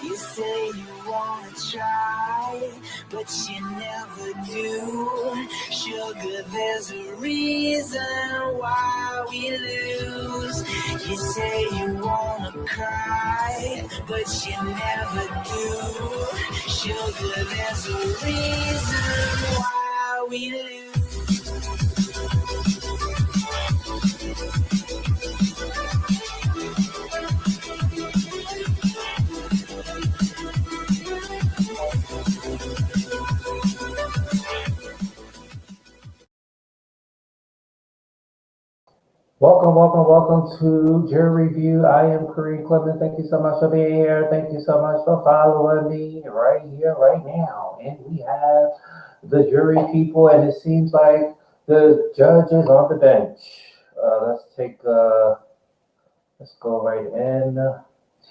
You say you wanna try, but you never do. Sugar, there's a reason why we lose. You say you wanna cry, but you never do. Sugar, there's a reason why we lose. Welcome to Jury Review. I am Kareem Clemons. Thank you so much for being here. Thank you so much for following me right here, right now. And we have the jury people, and it seems like the judge is on the bench. Let's go right in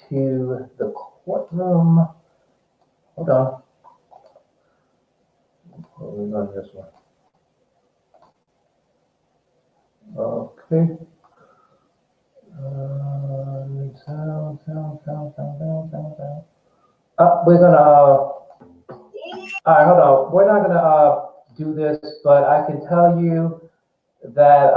to the courtroom. Hold on. We're on this one. Okay. We're gonna. All right, hold on. We're not gonna do this, but I can tell you that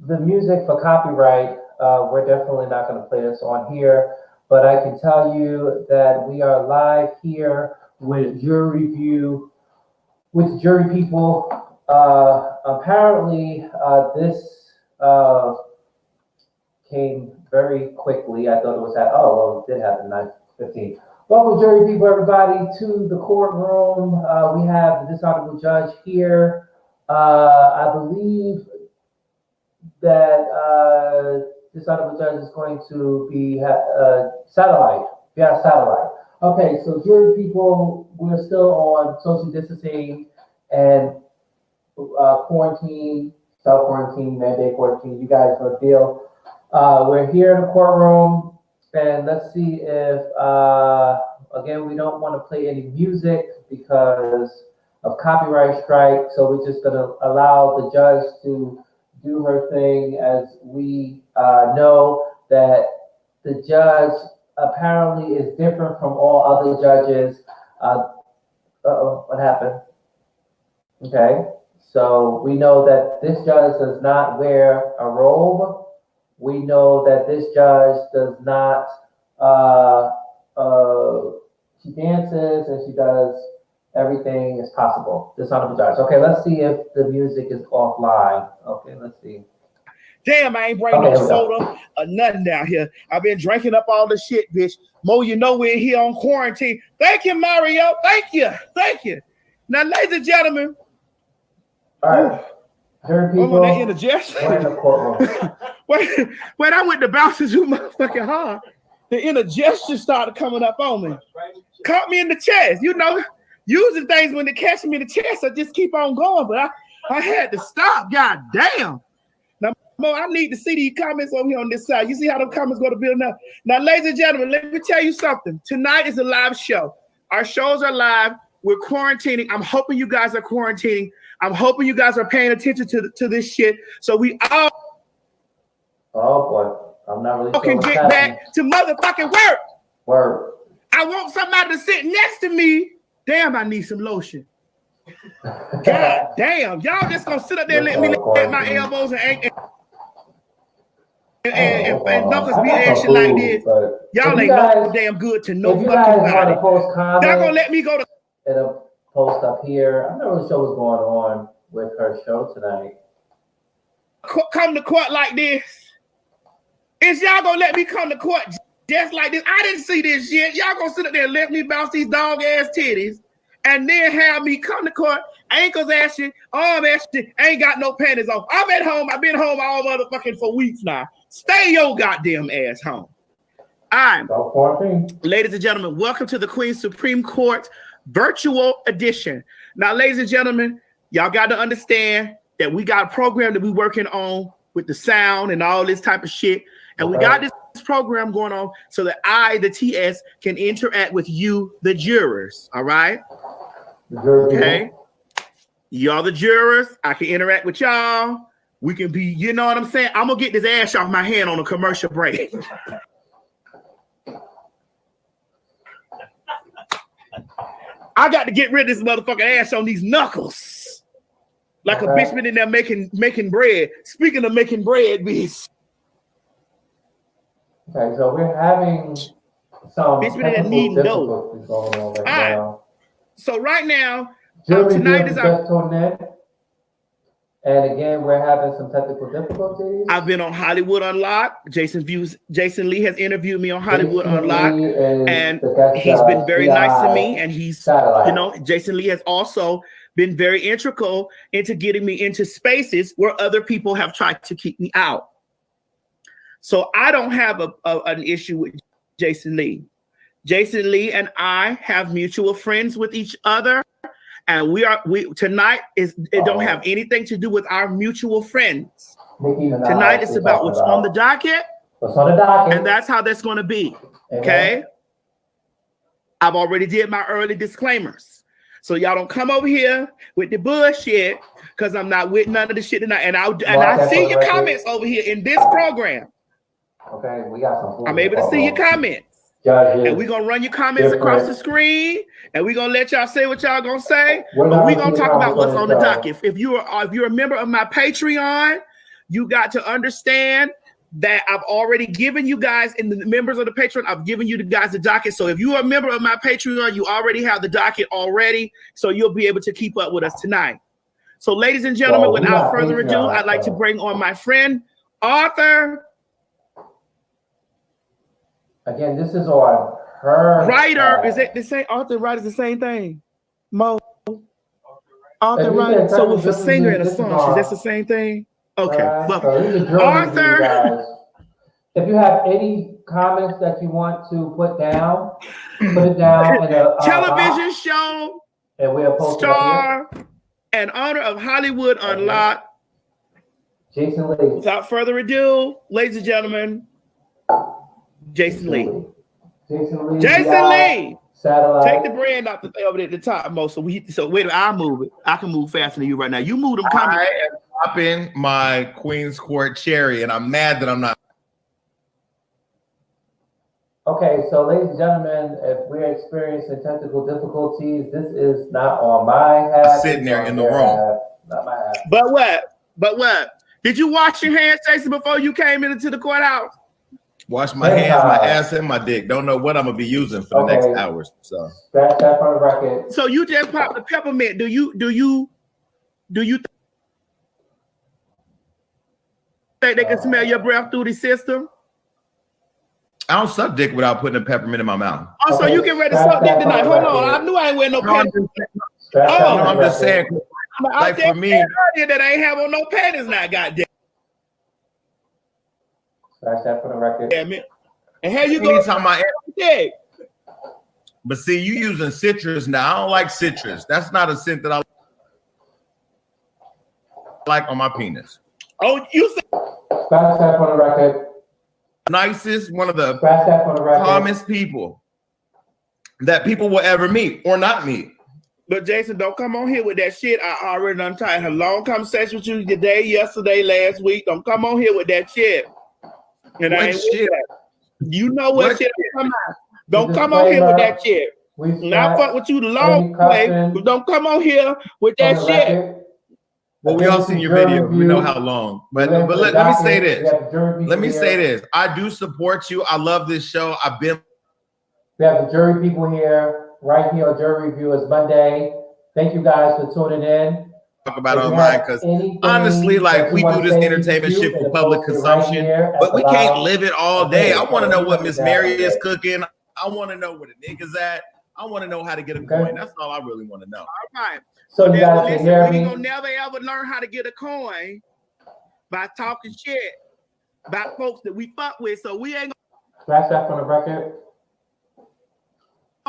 the music for copyright, we're definitely not gonna play this on here. But I can tell you that we are live here with Jury Review, with jury people. Apparently, this came very quickly. I thought it was it did happen 9:15. Welcome, jury people, everybody, to the courtroom. We have the dishonorable judge here. I believe that dishonorable judge is going to be satellite. Yeah, satellite. Okay, so jury people, we're still on social distancing and quarantine, self-quarantine, mandate quarantine. You guys know the deal. We're here in the courtroom, and let's see if, again, we don't want to play any music because of copyright strike, so we're just going to allow the judge to do her thing, as we know that the judge apparently is different from all other judges. What happened? Okay. So we know that this judge does not wear a robe. We know that this judge does not, she dances and she does everything as possible. Dishonorable judge. Okay, let's see if the music is offline. Okay, let's see. Damn, I ain't bringing no soda or nothing down here. I've been drinking up all the shit, bitch. Mo, you know we're here on quarantine. Thank you, Mario. Thank you. Now, ladies and gentlemen, all right. People, that indigestion. We're in the courtroom. when I went to bounce too motherfucking hard, the indigestion started coming up on me. Caught me in the chest. You know, using things when they catch me in the chest, I just keep on going. But I had to stop. God damn. Now, Mo, I need to see these comments over here on this side. You see how the comments go to building up? Now, ladies and gentlemen, let me tell you something. Tonight is a live show. Our shows are live. We're quarantining. I'm hoping you guys are quarantining. I'm hoping you guys are paying attention to this shit, so we all I'm not really can get back to motherfucking work. Work. I want somebody to sit next to me. Damn, I need some lotion. God damn, y'all just gonna sit up there and let me let my elbows and knuckles be action like this. Y'all ain't no damn good to no fucking body. Y'all gonna let me go to post up here. I'm not really sure what's going on with her show tonight. Come to court like this? Is y'all gonna let me come to court just like this? I didn't see this shit. Y'all gonna sit up there and let me bounce these dog ass titties and then have me come to court ankles ashy, arm ashy, ain't got no panties on. I'm at home. I've been home all motherfucking for weeks now. Stay your goddamn ass home. All right, ladies and gentlemen, welcome to the Queen Supreme Court virtual edition. Now, ladies and gentlemen, y'all got to understand that we got a program that we're working on with the sound and all this type of shit. And we got this program going on so that I, the TS, can interact with you, the jurors. All right? Okay? Y'all the jurors. I can interact with y'all. We can be, you know what I'm saying? I'm going to get this ash off my hand on a commercial break. I got to get rid of this motherfucking ash on these knuckles. Like a bitch been in there making bread. Speaking of making bread, bitch. Okay, so we're having some technical difficulties going on right now. So right now, tonight is our tuned in. And again, we're having some technical difficulties. I've been on Hollywood Unlocked. Jason Lee has interviewed me on Hollywood Unlocked, and he's been very nice to me. And he's, you know, Jason Lee has also been very integral into getting me into spaces where other people have tried to keep me out. So I don't have an issue with Jason Lee. Jason Lee and I have mutual friends with each other. And tonight it don't have anything to do with our mutual friends. Tonight it's about what's on the docket. What's on the docket. And that's how that's going to be. Okay. I've already did my early disclaimers. So y'all don't come over here with the bullshit because I'm not with none of the shit tonight. And I see your comments over here in this program. Okay, we got some. I'm able to see your comments. And we're going to run your comments across the screen, and we're going to let y'all say what y'all going to say, but we're going to talk about what's on the docket. If you're a member of my Patreon, you got to understand that I've already given you guys, and the members of the Patreon, I've given you guys the docket. So if you are a member of my Patreon, you already have the docket already, so you'll be able to keep up with us tonight. So ladies and gentlemen, without further ado, I'd like to bring on my friend, Arthur. Again, this is on her writer. Is it the same? Arthur writer is the same thing. Mo. Arthur writer. So with a singer and a song, that's the same thing. Okay. Well, Arthur. If you have any comments that you want to put down, put it down in a television box, show. And we'll post star and owner of Hollywood Unlocked. Jason Lee. Without further ado, ladies and gentlemen. Jason Lee. Jason Lee. Satellite. Take the brand off the over at the top, Mo. So wait, I'll move it. I can move faster than you right now. You move them comments. I am popping my Queen's Court cherry, and I'm mad that I'm not. Okay, so ladies and gentlemen, if we're experiencing technical difficulties, this is not on my half. Sitting there in the room. Not my half. But what? Did you wash your hands, Jason, before you came into the courthouse? Wash my hands, my ass, and my dick. Don't know what I'm gonna be using for the next hours. So that's that for the record. So you just popped the peppermint. Do you think they can smell your breath through the system? I don't suck dick without putting a peppermint in my mouth. Oh, so you get ready to suck dick tonight? Hold on, I knew I ain't wearing no panties. I'm just saying. Like for me, that I ain't have on no panties now. Goddamn. Scratch that for the record. Damn it. And how you go? But see, you using citrus now. I don't like citrus. That's not a scent that I like on my penis. Oh, you said scratch that for the record. Nicest, one of the calmest people that people will ever meet or not meet. But Jason, don't come on here with that shit. I already done had a long conversation with you today, yesterday, last week. Don't come on here with that shit. And I ain't shit. You know what shit I'm talking about. Don't come on here with that shit. Now fuck with you the long way, but don't come on here with that shit. Well, we all seen your video. We know how long. But let me say this. Let me say this. I do support you. I love this show. We have the jury people here, right here on Jury Review. It's Monday. Thank you guys for tuning in. Talk about online because honestly, like we do this entertainment shit for public consumption, but we can't live it all day. I want to know what Miss Mary is cooking. I want to know where the niggas at. I want to know how to get a coin. That's all I really want to know. All right. So you guys can hear we me? ain't gonna never ever learn how to get a coin by talking shit about folks that we fuck with. So we ain't Scratch that from the record.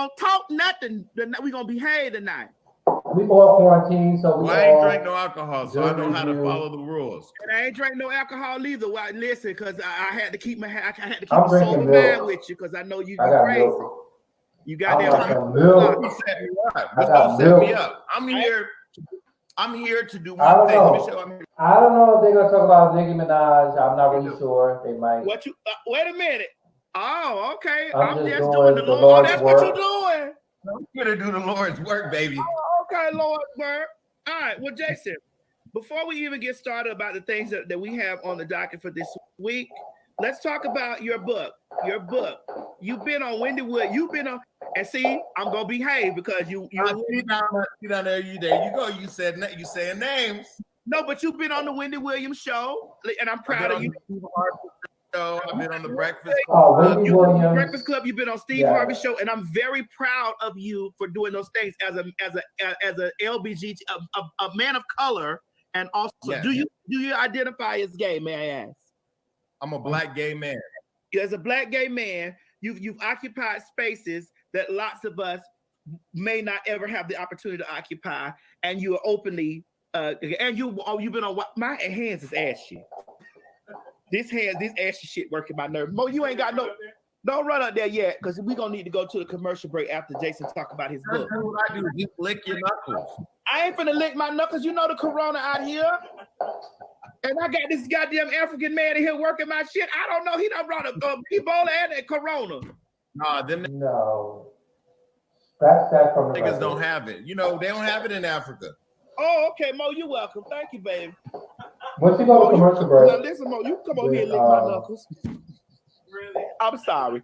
gonna talk nothing. We gonna behave tonight. We all quarantined, so we I ain't all drink no alcohol, so I know how to follow the rules. And I ain't drink no alcohol either. Well, listen, because I had to keep my I'm a drinking sober milk. mind with you, because I know you I got crazy. milk. You got I that got some milk. You set me up. I Just got don't set me milk. up. I'm here to do I one don't thing. Let me know. show you. I don't know if they're gonna talk about Nicki Minaj. I'm not really sure. They might. What you? Wait a minute. Oh, okay. I'm just doing doing the the Lord. Lord's That's work. what you're doing. I'm here to do the Lord's work, baby. Oh, okay, Lord's work. All right. Well, Jason, before we even get started about the things that we have on the docket for this week, let's talk about your book. Your book. You've been on Wendywood. You've been on, and see, I'm gonna behave because you see down there. There you go. You saying names. No, but you've been on the Wendy Williams show, and I'm proud of you. I've been on the Breakfast Club. Wendy Williams. Breakfast Club. You've been on Steve Harvey's show, and I'm very proud of you for doing those things as a LBGT, a man of color, and also do you identify as gay? May I ask? I'm a black gay man. As a black gay man, you've occupied spaces that lots of us may not ever have the opportunity to occupy, and you are openly. And you've been on my hands is ashy. This ashy shit working my nerve. Mo, you ain't got don't run up there yet, because we're gonna need to go to the commercial break after Jason talk about his book. That's what I do. Just lick your knuckles. I ain't finna lick my knuckles. You know the corona out here. And I got this goddamn African man in here working my shit. I don't know. He done brought a Ebola and a corona. Nah, them No. Scratch that from the niggas record. don't have it. You know, they don't have it in Africa. Oh, okay, Mo, you're welcome. Thank you, baby. Once you go to commercial break. Now listen, Mo, you come over here and lick my knuckles. Really? I'm sorry.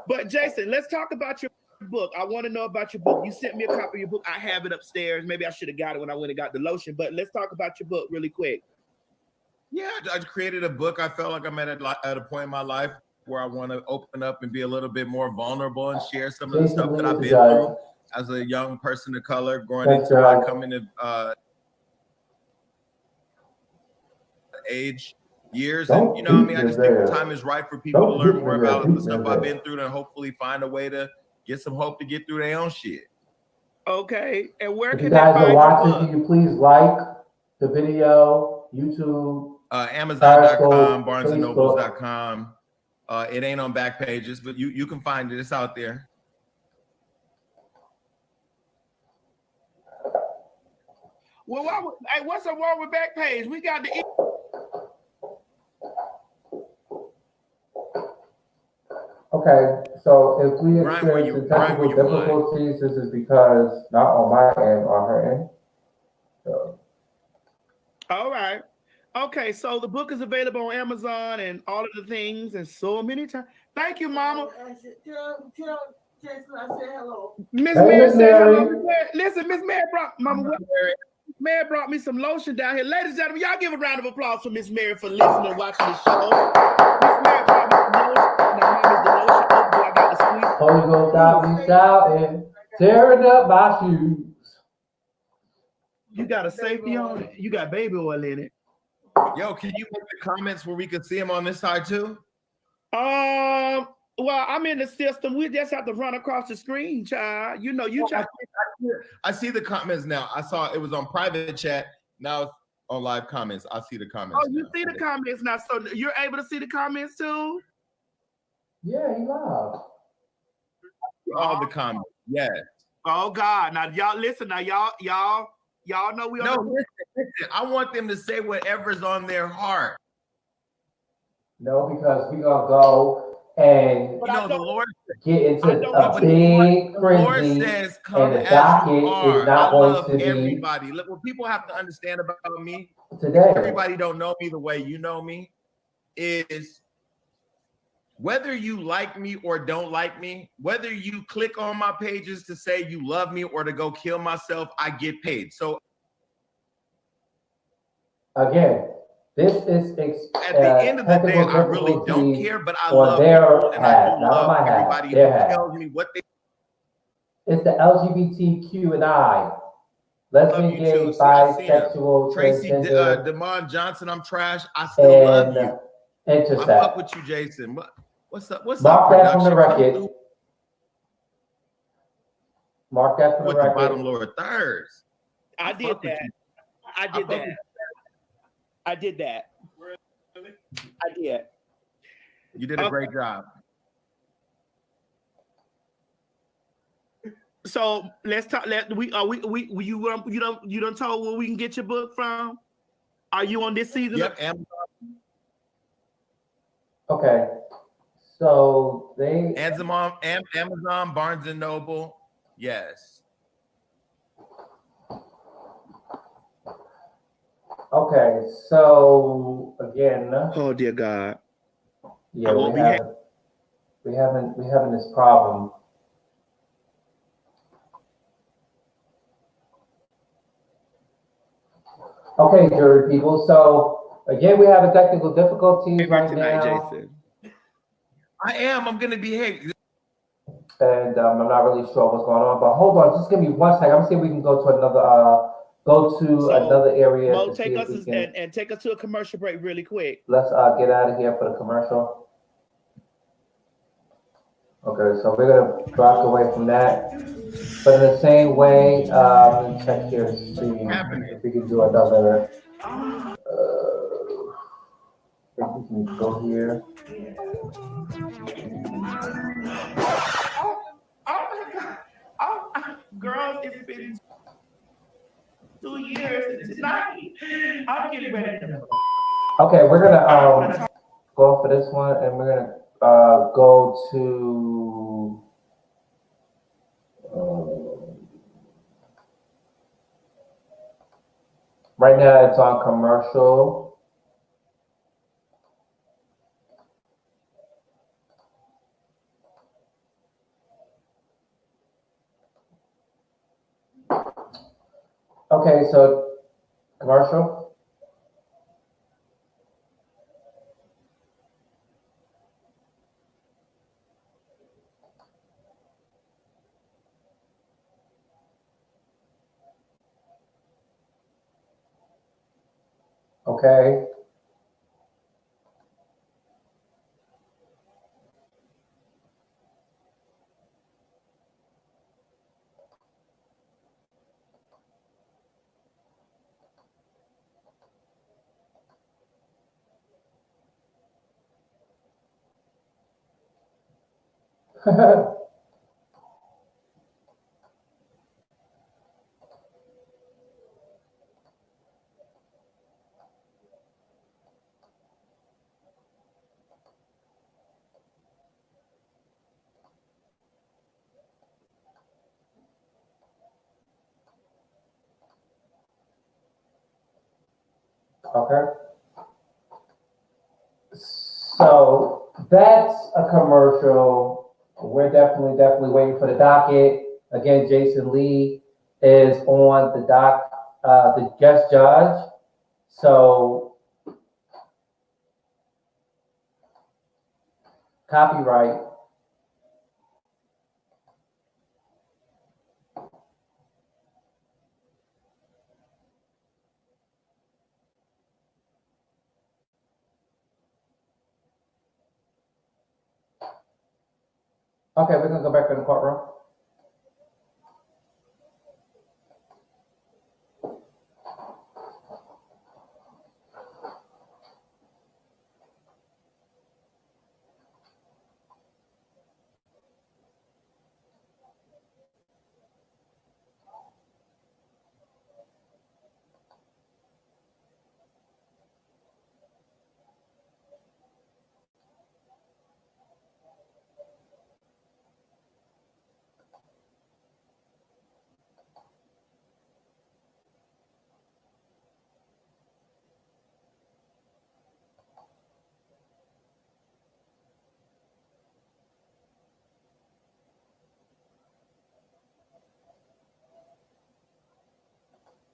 But Jason, let's talk about your book. I want to know about your book. You sent me a copy of your book. I have it upstairs. Maybe I should have got it when I went and got the lotion, but let's talk about your book really quick. Yeah, I created a book. I felt like I'm at a point in my life where I want to open up and be a little bit more vulnerable and share some of the stuff that I've been through as a young person of color, growing into my coming to age years. And you know what I mean? I just think the time is right for people to learn more about the stuff I've been through and hopefully find a way to get some hope to get through their own shit. Okay. And where if can you guys they find are watching, your book? can you please like the video, YouTube, Amazon.com, BarnesandNobles.com. It ain't on back pages, but you can find it. It's out there. Well, what's wrong with back page? We got the. Okay, so if we experience technical difficulties, this is because not on my end, on her end. So. All right. Okay, so the book is available on Amazon and all of the things, and so many times. Thank you, Mama. Tell Jason I said hello. Miss Mary said hello. Listen, Miss Mary brought me some lotion down here. Ladies and gentlemen, y'all give a round of applause for Miss Mary for listening and watching the show. Miss Mary brought me some lotion. Now, Mama's the lotion. Oh, boy, I got the squeeze. Holy Ghost got me shouting, tearing up my shoes. You got a safety on it. You got baby oil in it. Yo, can you make the comments where we can see them on this side too? Well, I'm in the system. We just have to run across the screen, child. You know, I see the comments now. I saw it was on private chat. Now it's on live comments. I see the comments. Oh, you see the comments now. So you're able to see the comments too? Yeah, he live. All the comments. Yes. Oh God. Now y'all listen. Now y'all know we listen. I want them to say whatever's on their heart. No, because we're gonna go and the Lord get into a big frenzy, and the docket is not going to be everybody. Look, what people have to understand about me today. Everybody don't know me the way you know me. Is whether you like me or don't like me, whether you click on my pages to say you love me or to go kill myself, I get paid. So again, this is at the end of the day, I really don't care, but I love their people and I do not love my everybody who their tells me what they It's the LGBTQ and I. Lesbian, you gay, too. See, I see him. bisexual, Tracy transgender, Demond Johnson, I'm trash. I still love you. I intersex. fuck with you, Jason. What's up? What's Mark up, that from the production? record. Mark that from the With the record. bottom lower thirds. I did that. I did that. I did that. I did. You did a great job. So let's talk. You done told where we can get your book from? Are you on this season? Yep. Okay. So they Amazon, Barnes and Noble. Yes. Okay. So again. Oh dear God. Yeah, we having this problem. Okay, jury people. So again, we have a technical difficulties right now. Jason. I am. I'm gonna behave. And I'm not really sure what's going on. But hold on, just give me 1 second. I'm gonna see if we can go to another area. Mo, to take see us if we can, and take us to a commercial break really quick. Let's get out of here for the commercial. Okay, so we're gonna drop away from that. But in the same way, let's check here to see if we can do another. I think we can go here. Oh my God. Oh, girls, it's been 2 years and tonight. I'm getting ready to. Okay, we're gonna go for this one, and we're gonna go to. Right now, it's on commercial. Okay, so commercial. Okay. Okay. So that's a commercial. We're definitely waiting for the docket. Again, Jason Lee is on the the guest judge. So copyright. Okay, we're gonna go back in the courtroom.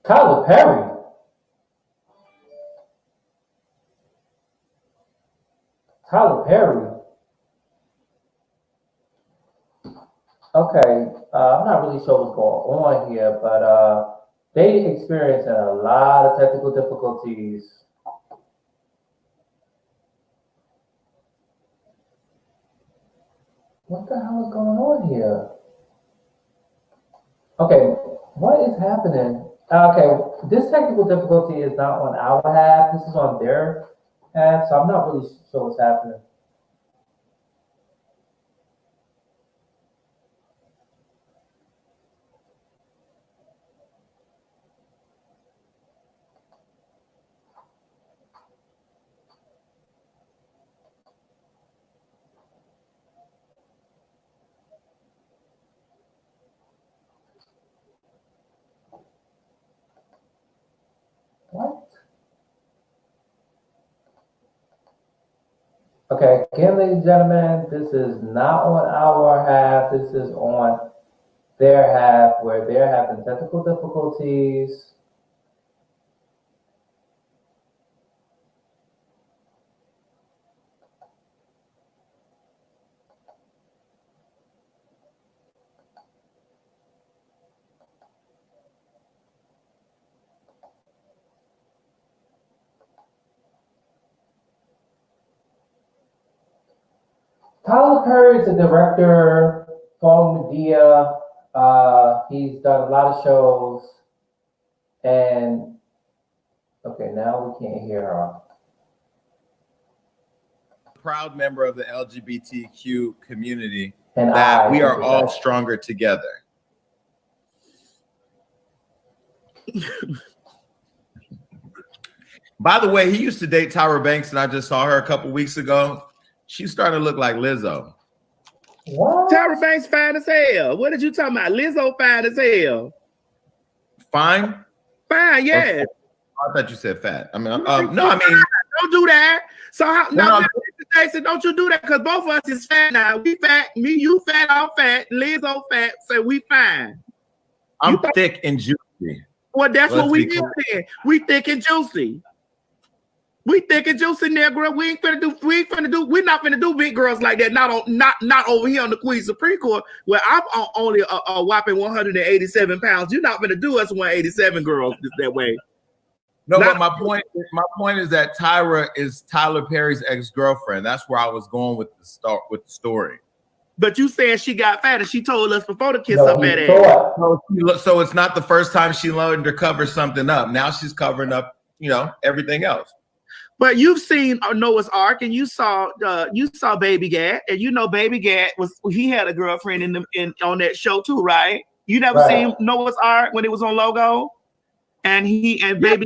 Tyler Perry. Tyler Perry. Okay, I'm not really sure what's going on here, but they experiencing a lot of technical difficulties. What the hell is going on here? Okay, what is happening? Okay, this technical difficulty is not on our half. This is on their half, so I'm not really sure what's happening. What? Okay, again, ladies and gentlemen, this is not on our half. This is on their half, where they're having technical difficulties. Tyler Perry is a director for Medea. He's done a lot of shows. And, okay, now we can't hear her. Proud member of the LGBTQ community, And that I we are all that. stronger together. By the way, he used to date Tyra Banks, and I just saw her a couple weeks ago. She's starting to look like Lizzo. What? Tyra Banks fine as hell. What did you talking about? Lizzo fine as hell. Fine? Fine, yeah. I thought you said fat. I mean, no, I mean, Don't do that. So how? No, No, Jason, don't you do that? Because both of us is fat now. We fat. Me, you fat. I'm fat. Lizzo fat. So we fine. I'm thick and juicy. Well, that's Let's what we be do. clear. Then. We thick and juicy. We thick and juicy, nigga. We ain't finna do. We're not finna do big girls like that. Not over here on the Queen Supreme Court, where I'm only a whopping 187 pounds. You're not finna do us 187 girls that way. No, Not- but my point is that Tyra is Tyler Perry's ex-girlfriend. That's where I was going with the story. But you said she got fat, and she told us before to kiss No, her he fat ass. So it's not the first time she learned to cover something up. Now she's covering up, everything else. But you've seen Noah's Ark, and you saw Baby Gat, and Baby Gat he had a girlfriend on that show too, right? You never seen Noah's Ark when it was on Logo, and Baby,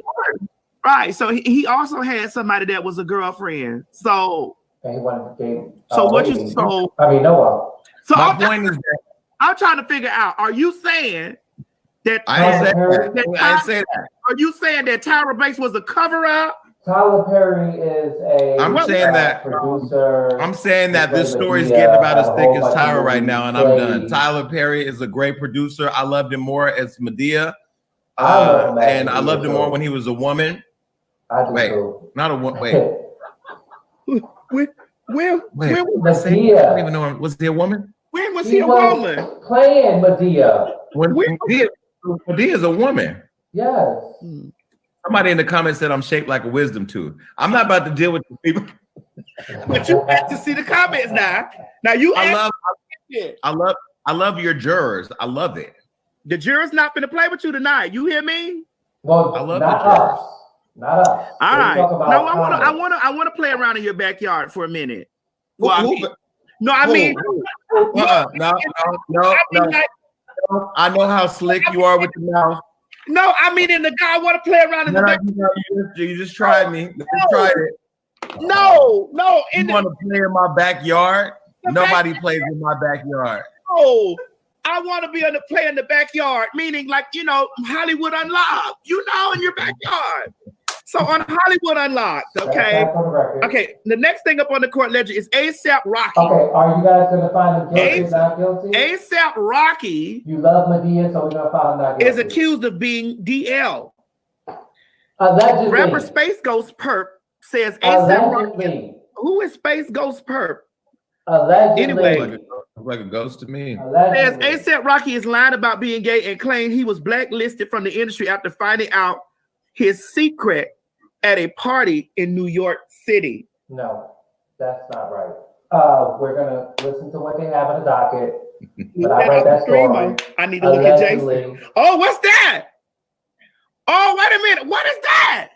right? So he also had somebody that was a girlfriend. So And he wanted to date. Noah. So My point is that I'm trying to figure out: are you saying that I ain't say that. Are you saying that Tyra Banks was a cover up? Tyler Perry is producer. I'm saying that this story is getting about as thick as Tyra right now, and I'm done. Tyler Perry is a great producer. I loved him more as Medea, and I loved him more when he was a woman. Wait, not a woman. Wait. When was he? I don't even know. Was he a woman? When was he a woman? Playing Medea. Medea is a woman. Yes. Somebody in the comments said I'm shaped like a wisdom tooth. I'm not about to deal with the people. But you have to see the comments now. Now you I love your jurors. I love it. The jurors not gonna play with you tonight. You hear me? Well, I love not the jurors. us. Not us. All right. No, I wanna play around in your backyard for a minute. Well, I mean, I know how slick you are with the mouth. No, I mean in the guy. I want to play around in the backyard. You just tried me. You tried it. No. You want to play in my backyard? Nobody plays in my backyard. Oh, I want to be able to play in the backyard, meaning like Hollywood Unlocked. In your backyard. So on Hollywood Unlocked, okay. Okay. The next thing up on the court ledger is ASAP Rocky. Okay, are you guys gonna find him guilty or not guilty? ASAP Rocky. You love Medea, so we're gonna find him not guilty. Is accused of being DL. Allegedly. Rapper Space Ghost Perp says ASAP Rocky. Who is Space Ghost Perp? Allegedly. Anyway, Looks like a ghost to me. Says Allegedly. A$AP Rocky is lying about being gay and claimed he was blacklisted from the industry after finding out his secret at a party in New York City. No, that's not right. We're gonna listen to what they have in the docket. But I read that story. I need to look at Jason. Allegedly. Oh, what's that? Oh, wait a minute. What is that?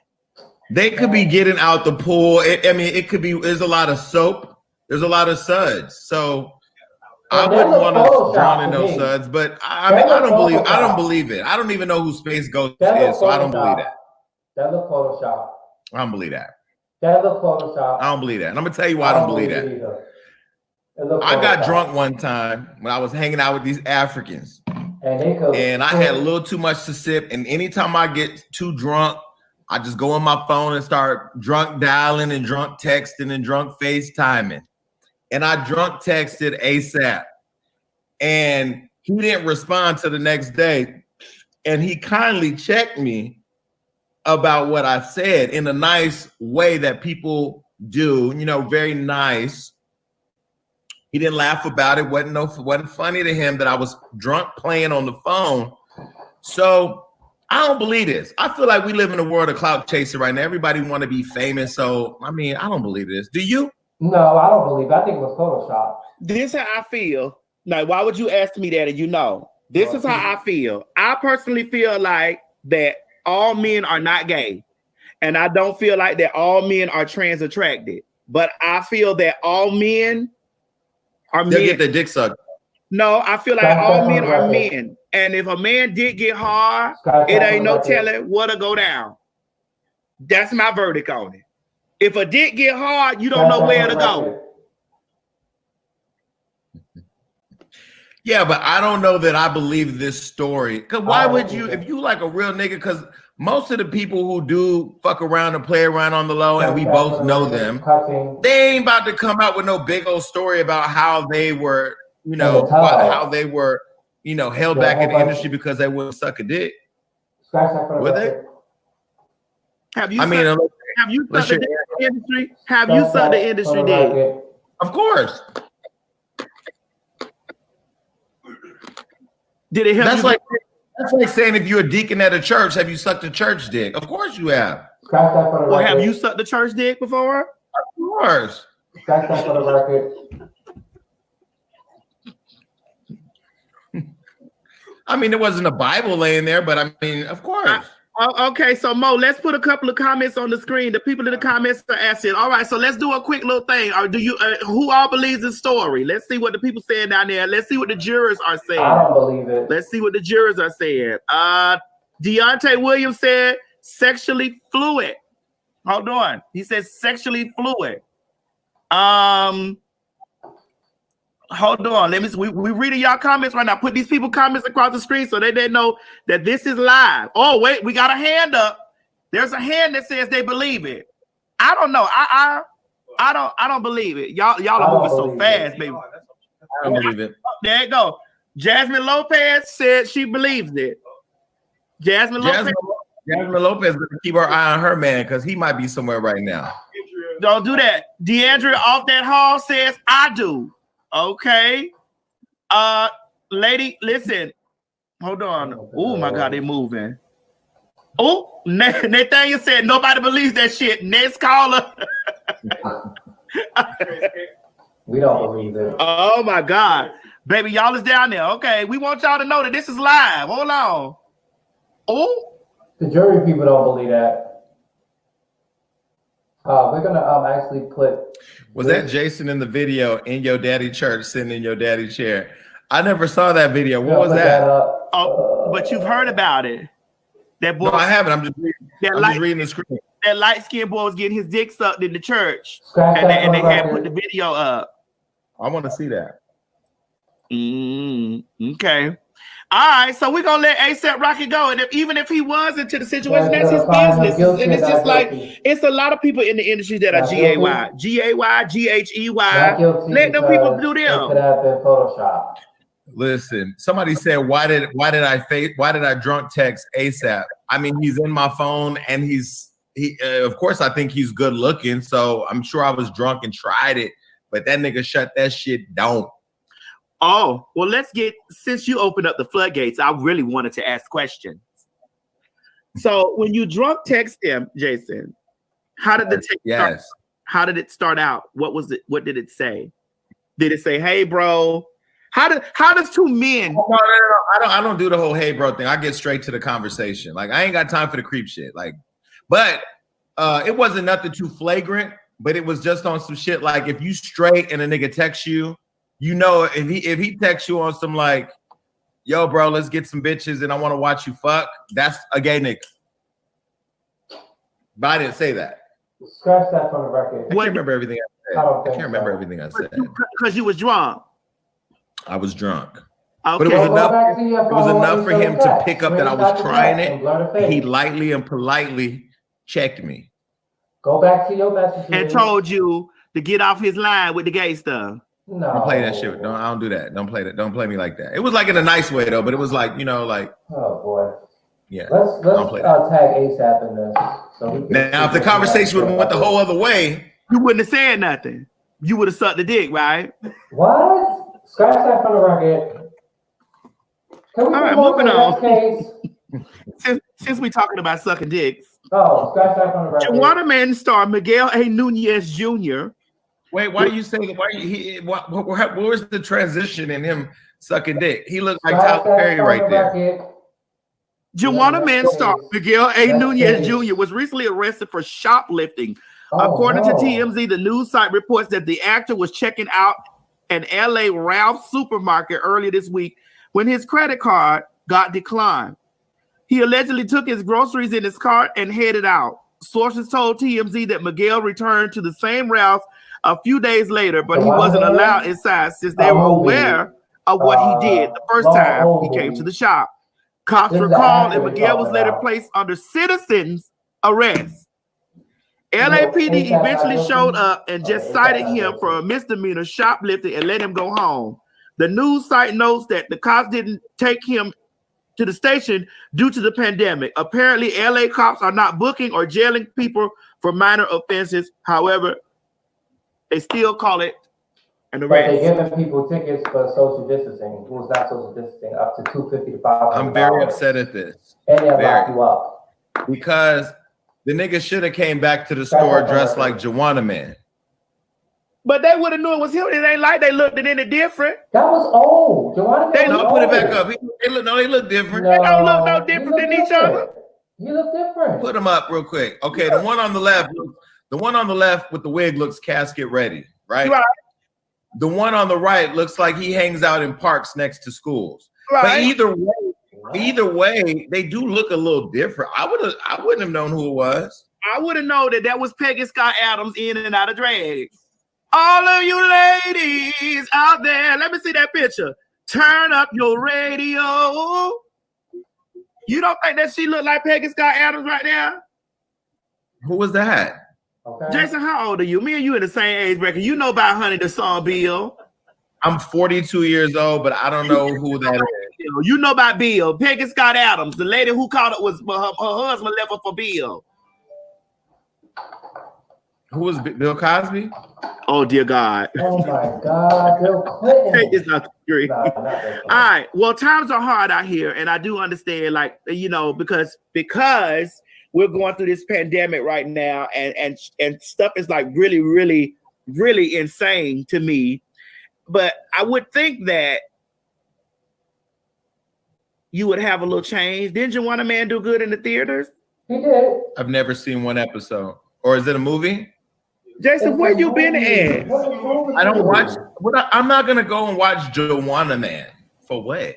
They could be getting out the pool. It could be. There's a lot of soap. There's a lot of suds. So I wouldn't want to drown in those suds. But I don't believe it. I don't even know who Space Ghost is, so I don't believe that. That look Photoshop. I don't believe that. That look Photoshop. I don't believe that. And I'm gonna tell you why I don't believe that. I got drunk one time when I was hanging out with these Africans, and I had a little too much to sip. And anytime I get too drunk, I just go on my phone and start drunk dialing and drunk texting and drunk FaceTiming. And I drunk texted A$AP, and he didn't respond till the next day. And he kindly checked me about what I said in a nice way that people do, very nice. He didn't laugh about it. Wasn't funny to him that I was drunk playing on the phone. So I don't believe this. I feel like we live in a world of clout chasing right now. Everybody want to be famous. So I don't believe this. Do you? No, I don't believe it. I think it was Photoshop. This is how I feel. Now, why would you ask me that? And this is how I feel. I personally feel like that all men are not gay. And I don't feel like that all men are trans attracted. But I feel that all men are men. They'll get their dick sucked. No, I feel like all men are men. And if a man did get hard, it ain't no telling what'll go down. That's my verdict on it. If a dick get hard, you don't know where to go. Yeah, but I don't know that I believe this story. Because why would you, if you like a real nigga, because most of the people who do fuck around and play around on the low, and we both know them, they ain't about to come out with no big old story about how they were, how they were, held back in the industry because they wouldn't suck a dick. Were they? Have you sucked the industry? Have you sucked the industry dick? Of course. Did it help? That's like saying if you're a deacon at a church, have you sucked a church dick? Of course you have. Well, have you sucked the church dick before? Of course. Scratch that for the record. There wasn't a Bible laying there, but of course. Okay, so Mo, let's put a couple of comments on the screen. The people in the comments are asking. All right, so let's do a quick little thing. Or do you? Who all believes the story? Let's see what the people saying down there. Let's see what the jurors are saying. I don't believe it. Let's see what the jurors are saying. Deontay Williams said sexually fluid. Hold on, he says sexually fluid. Hold on. Let me see. We reading y'all comments right now. Put these people comments across the screen so they know that this is live. Oh, wait, we got a hand up. There's a hand that says they believe it. I don't know. I don't believe it. Y'all are moving so fast, baby. I don't believe it. There you go. Jasmine Lopez said she believes it. Jasmine Lopez gonna keep her eye on her man because he might be somewhere right now. Don't do that. Deandra off that hall says I do. Okay. Lady, listen. Hold on. Oh my God, they moving. Oh, Nathaniel said nobody believes that shit. Next caller. We don't believe it. Oh my God. Baby, y'all is down there. Okay. We want y'all to know that this is live. Hold on. Oh. The jury people don't believe that. We're gonna actually put. Was that Jason in the video in your daddy church sitting in your daddy chair? I never saw that video. What was that? But you've heard about it. That boy. No, I haven't. I'm just reading the screen. That light-skinned boy was getting his dick sucked in the church, and they had put the video up. I want to see that. Okay. All right, so we're gonna let A$AP Rocky go, and even if he was into the situation, that's his business. And it's just like it's a lot of people in the industry that are GAY, GHEY. Let them people do them. It could have been Photoshop. Listen, somebody said, why did I drunk text A$AP? He's in my phone, and he of course I think he's good looking, so I'm sure I was drunk and tried it, but that nigga shut that shit down. Oh, well, since you opened up the floodgates, I really wanted to ask questions. So when you drunk text him, Jason, how did the text start? How did it start out? What was it? What did it say? Did it say, "Hey, bro"? How does two men? No. I don't do the whole "hey, bro" thing. I get straight to the conversation. Like I ain't got time for the creep shit. Like, but it wasn't nothing too flagrant. But it was just on some shit. Like if you straight and a nigga texts you, you know, if he texts you on some like, "Yo, bro, let's get some bitches and I want to watch you fuck," that's a gay nigga. But I didn't say that. Scratch that from the record. I can't remember everything I said. I can't remember everything I said. Because you was drunk. I was drunk. Okay. But it was enough. It was enough for him to pick up that I was trying it. He lightly and politely checked me. Go back to your messages. And told you to get off his line with the gay stuff. No. Don't play that shit. No, I don't do that. Don't play that. Don't play me like that. It was like in a nice way though, but it was like, you know, like. Oh boy. Yeah. Let's tag ASAP in this. So now, if the conversation would have went the whole other way, you wouldn't have said nothing. You would have sucked the dick, right? What? Scratch that from the record. All right, moving on. since we're talking about sucking dicks. Oh, scratch that from the record. Juana Man star Miguel A. Nunez Jr. Wait, why do you say that? What was the transition in him sucking dick? He looked like Tyler Perry right there. Juana Man star Miguel A. Nunez Jr. was recently arrested for shoplifting. According to TMZ, the news site reports that the actor was checking out an LA Ralph's supermarket earlier this week when his credit card got declined. He allegedly took his groceries in his cart and headed out. Sources told TMZ that Miguel returned to the same Ralph's a few days later, but he wasn't allowed inside since they were aware of what he did the first time he came to the shop. Cops were called and Miguel was later placed under citizen's arrest. LAPD eventually showed up and just cited him for a misdemeanor shoplifting and let him go home. The news site notes that the cops didn't take him to the station due to the pandemic. Apparently, LA cops are not booking or jailing people for minor offenses. However, they still call it an arrest. But they're giving people tickets for social distancing. Who's not social distancing up to $250 to $500. I'm very upset at this. And they'll lock you up. Because the nigga should have came back to the store dressed like Juana Man. But they would have knew it was him. It ain't like they looked at any different. That was old. Juana Man. They don't put it back up. They look different. No, they don't look no different than each other. You look different. Put them up real quick. Okay, the one on the left with the wig looks casket ready, right? Right. The one on the right looks like he hangs out in parks next to schools. Right. But either way, they do look a little different. I wouldn't have known who it was. I would have known that was Peggy Scott Adams in and out of drag. All of you ladies out there, let me see that picture. Turn up your radio. You don't think that she looked like Peggy Scott Adams right now? Who was that? Okay. Jason, how old are you? Me and you in the same age bracket. You know about Honey the Song Bill. I'm 42 years old, but I don't know who that is. You know about Bill. Peggy Scott Adams, the lady who called it was her husband left her for Bill. Who was Bill Cosby? Oh, dear God. Oh, my God. Bill Clinton. It's not true. All right. Well, times are hard out here, and I do understand, like, you know, because we're going through this pandemic right now, and stuff is like really, really, really insane to me. But I would think that you would have a little change. Didn't Juana Man do good in the theaters? He did. I've never seen one episode. Or is it a movie? Jason, where you been at? I don't watch. I'm not gonna go and watch Juana Man. For what?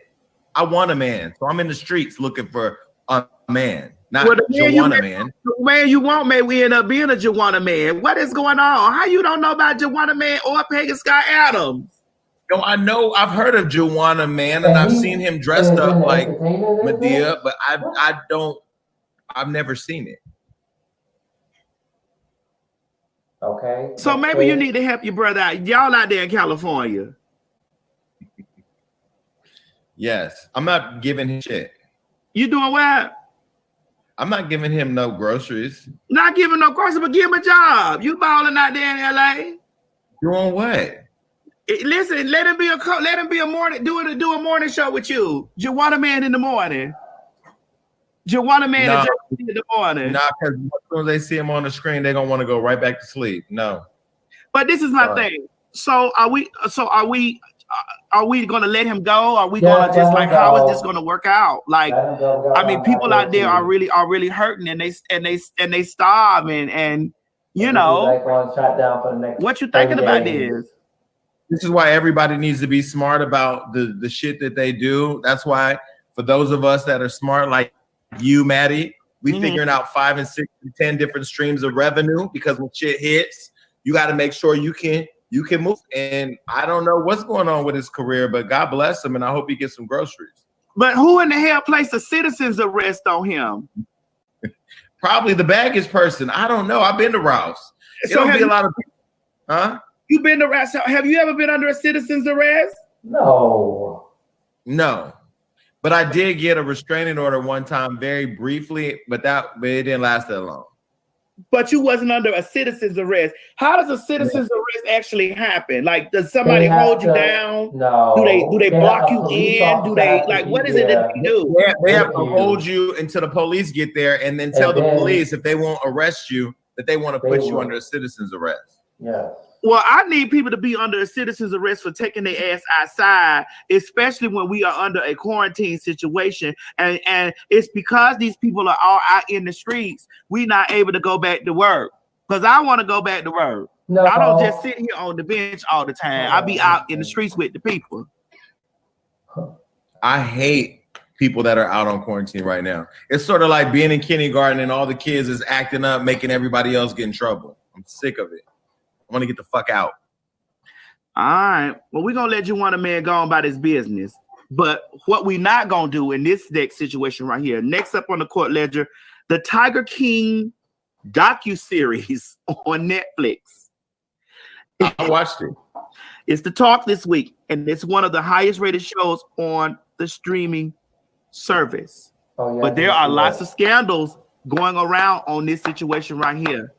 I want a man, so I'm in the streets looking for a man, not Juana Man. The man you want may we end up being a Juana Man. What is going on? How you don't know about Juana Man or Peggy Scott Adams? No, I know. I've heard of Juana Man, and I've seen him dressed up like Medea, but I've never seen it. Okay. So maybe you need to help your brother out. Y'all out there in California. Yes. I'm not giving him shit. You doing what? I'm not giving him no groceries. Not giving no groceries, but give him a job. You balling out there in LA. Doing what? Listen, let him be a morning, do a morning show with you. Juwanna Man in the morning. Juwanna Man in the morning. Nah, because as soon as they see him on the screen, they're gonna want to go right back to sleep. No. But this is my thing. So are we gonna let him go? Are we gonna just like how is this gonna work out? Like, I mean, people out there are really hurting and they starving and you know what you thinking about this? This is why everybody needs to be smart about the shit that they do. That's why for those of us that are smart, like you, Maddie, we figuring out 5 and 6 and 10 different streams of revenue because when shit hits, you got to make sure you can move. And I don't know what's going on with his career, but God bless him, and I hope he gets some groceries. But who in the hell placed a citizen's arrest on him? Probably the baggage person. I don't know. I've been to Rouse. It'll be a lot of people. Huh? You've been to Rouse. Have you ever been under a citizen's arrest? No. But I did get a restraining order one time, very briefly, but it didn't last that long. But you wasn't under a citizen's arrest. How does a citizen's arrest actually happen? Like, does somebody hold you down? No. Do they block you in? Do they like what is it that they do? They have to hold you until the police get there, and then tell the police if they won't arrest you that they want to put you under a citizen's arrest. Yeah. Well, I need people to be under a citizen's arrest for taking their ass outside, especially when we are under a quarantine situation. And it's because these people are all out in the streets, we're not able to go back to work. Because I want to go back to work. No. I don't just sit here on the bench all the time. I be out in the streets with the people. I hate people that are out on quarantine right now. It's sort of like being in kindergarten and all the kids is acting up, making everybody else get in trouble. I'm sick of it. I want to get the fuck out. All right. Well, we're going to let Juwanna Man go on about his business. But what we not going to do in this next situation right here, next up on the court ledger, the Tiger King docuseries on Netflix. I watched it. It's the talk this week, and it's one of the highest rated shows on the streaming service. Oh, yeah, but there are lots of scandals going around on this situation right here.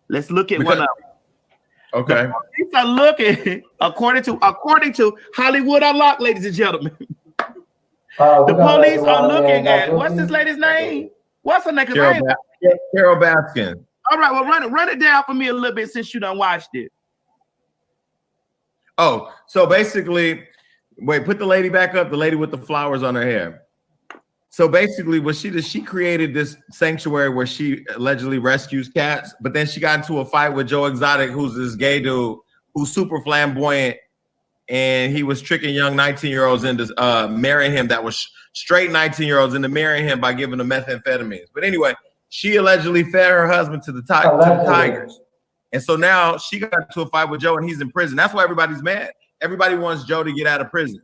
Let's look at one of them. Okay. The police are looking, according to Hollywood Unlocked, ladies and gentlemen. The police are looking at what's this lady's name? What's her name? Carol Baskin. All right, well, run it down for me a little bit since you done watched it. Oh, so basically, wait, put the lady back up. The lady with the flowers on her hair. So basically, what she did, she created this sanctuary where she allegedly rescues cats, but then she got into a fight with Joe Exotic, who's this gay dude who's super flamboyant, and he was tricking young 19-year-olds into marrying him that was straight 19-year-olds into marrying him by giving them methamphetamines. But anyway, she allegedly fed her husband to the tigers. And so now she got into a fight with Joe, and he's in prison. That's why everybody's mad. Everybody wants Joe to get out of prison.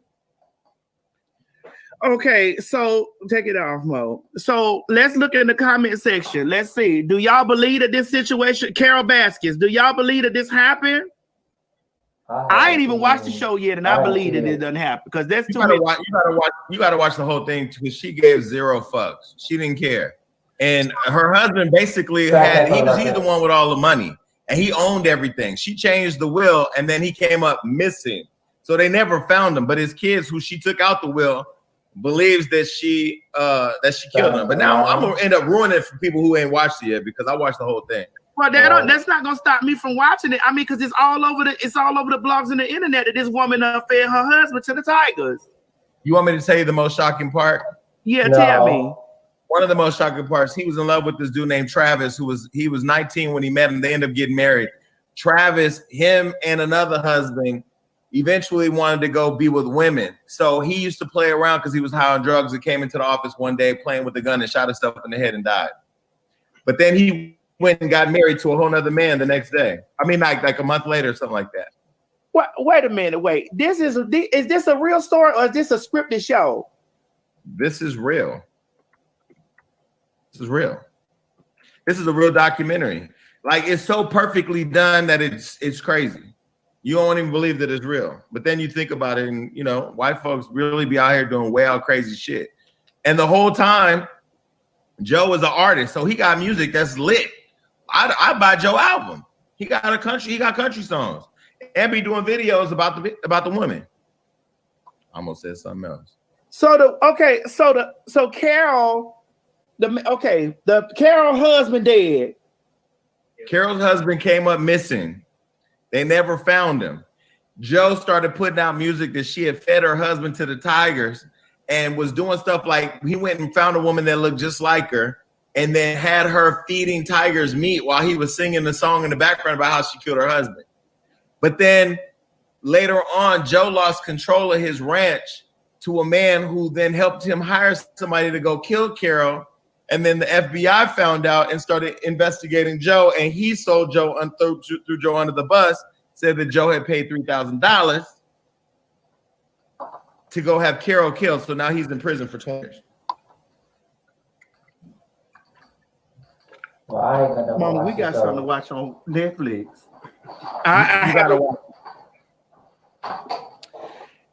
Okay, so take it off, Mo. So let's look in the comment section. Let's see. Do y'all believe that this situation, Carol Baskins, do y'all believe that this happened? I ain't even watched the show yet, and I believe that it doesn't happen because that's too many. You gotta watch the whole thing because she gave zero fucks. She didn't care, and her husband basically he's the one with all the money, and he owned everything. She changed the will, and then he came up missing, so they never found him. But his kids, who she took out the will, believes that she killed him. But now I'm gonna end up ruining it for people who ain't watched it yet because I watched the whole thing. Well, that's not gonna stop me from watching it. I mean, because it's all over the blogs and the internet that this woman fed her husband to the tigers. You want me to tell you the most shocking part? Yeah, tell me. One of the most shocking parts, he was in love with this dude named Travis, he was 19 when he met him. They ended up getting married. Travis, him and another husband eventually wanted to go be with women. So he used to play around because he was high on drugs and came into the office one day playing with a gun and shot himself in the head and died. But then he went and got married to a whole nother man the next day. I mean, like a month later or something like that. Wait a minute. Wait, is this a real story or is this a scripted show? This is real. This is real. This is a real documentary. Like, it's so perfectly done that it's crazy. You don't even believe that it's real. But then you think about it and, white folks really be out here doing way out crazy shit. And the whole time, Joe is an artist, so he got music that's lit. I buy Joe album. He got country songs. and be doing videos about the women. I almost said something else. So Carol, the Carol husband dead. Carol's husband came up missing. They never found him. Joe started putting out music that she had fed her husband to the tigers and was doing stuff like he went and found a woman that looked just like her and then had her feeding tigers meat while he was singing the song in the background about how she killed her husband. But then later on, Joe lost control of his ranch to a man who then helped him hire somebody to go kill Carol. And then the FBI found out and started investigating Joe, and he sold Joe threw Joe under the bus, said that Joe had paid $3,000 to go have Carol killed. So now he's in prison for 20 years. Well, I ain't gonna Mama, we got something to watch on Netflix. I gotta watch.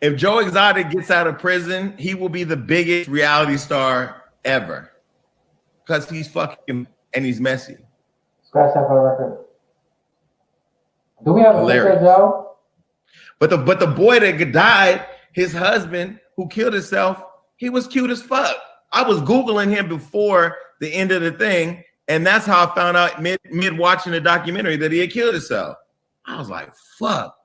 If Joe Exotic gets out of prison, he will be the biggest reality star ever. Because he's fucking and he's messy. Scratch that for the record. Do we have a picture, Joe? But the boy that died, his husband who killed himself, he was cute as fuck. I was Googling him before the end of the thing, and that's how I found out mid watching the documentary that he had killed himself. I was like, fuck.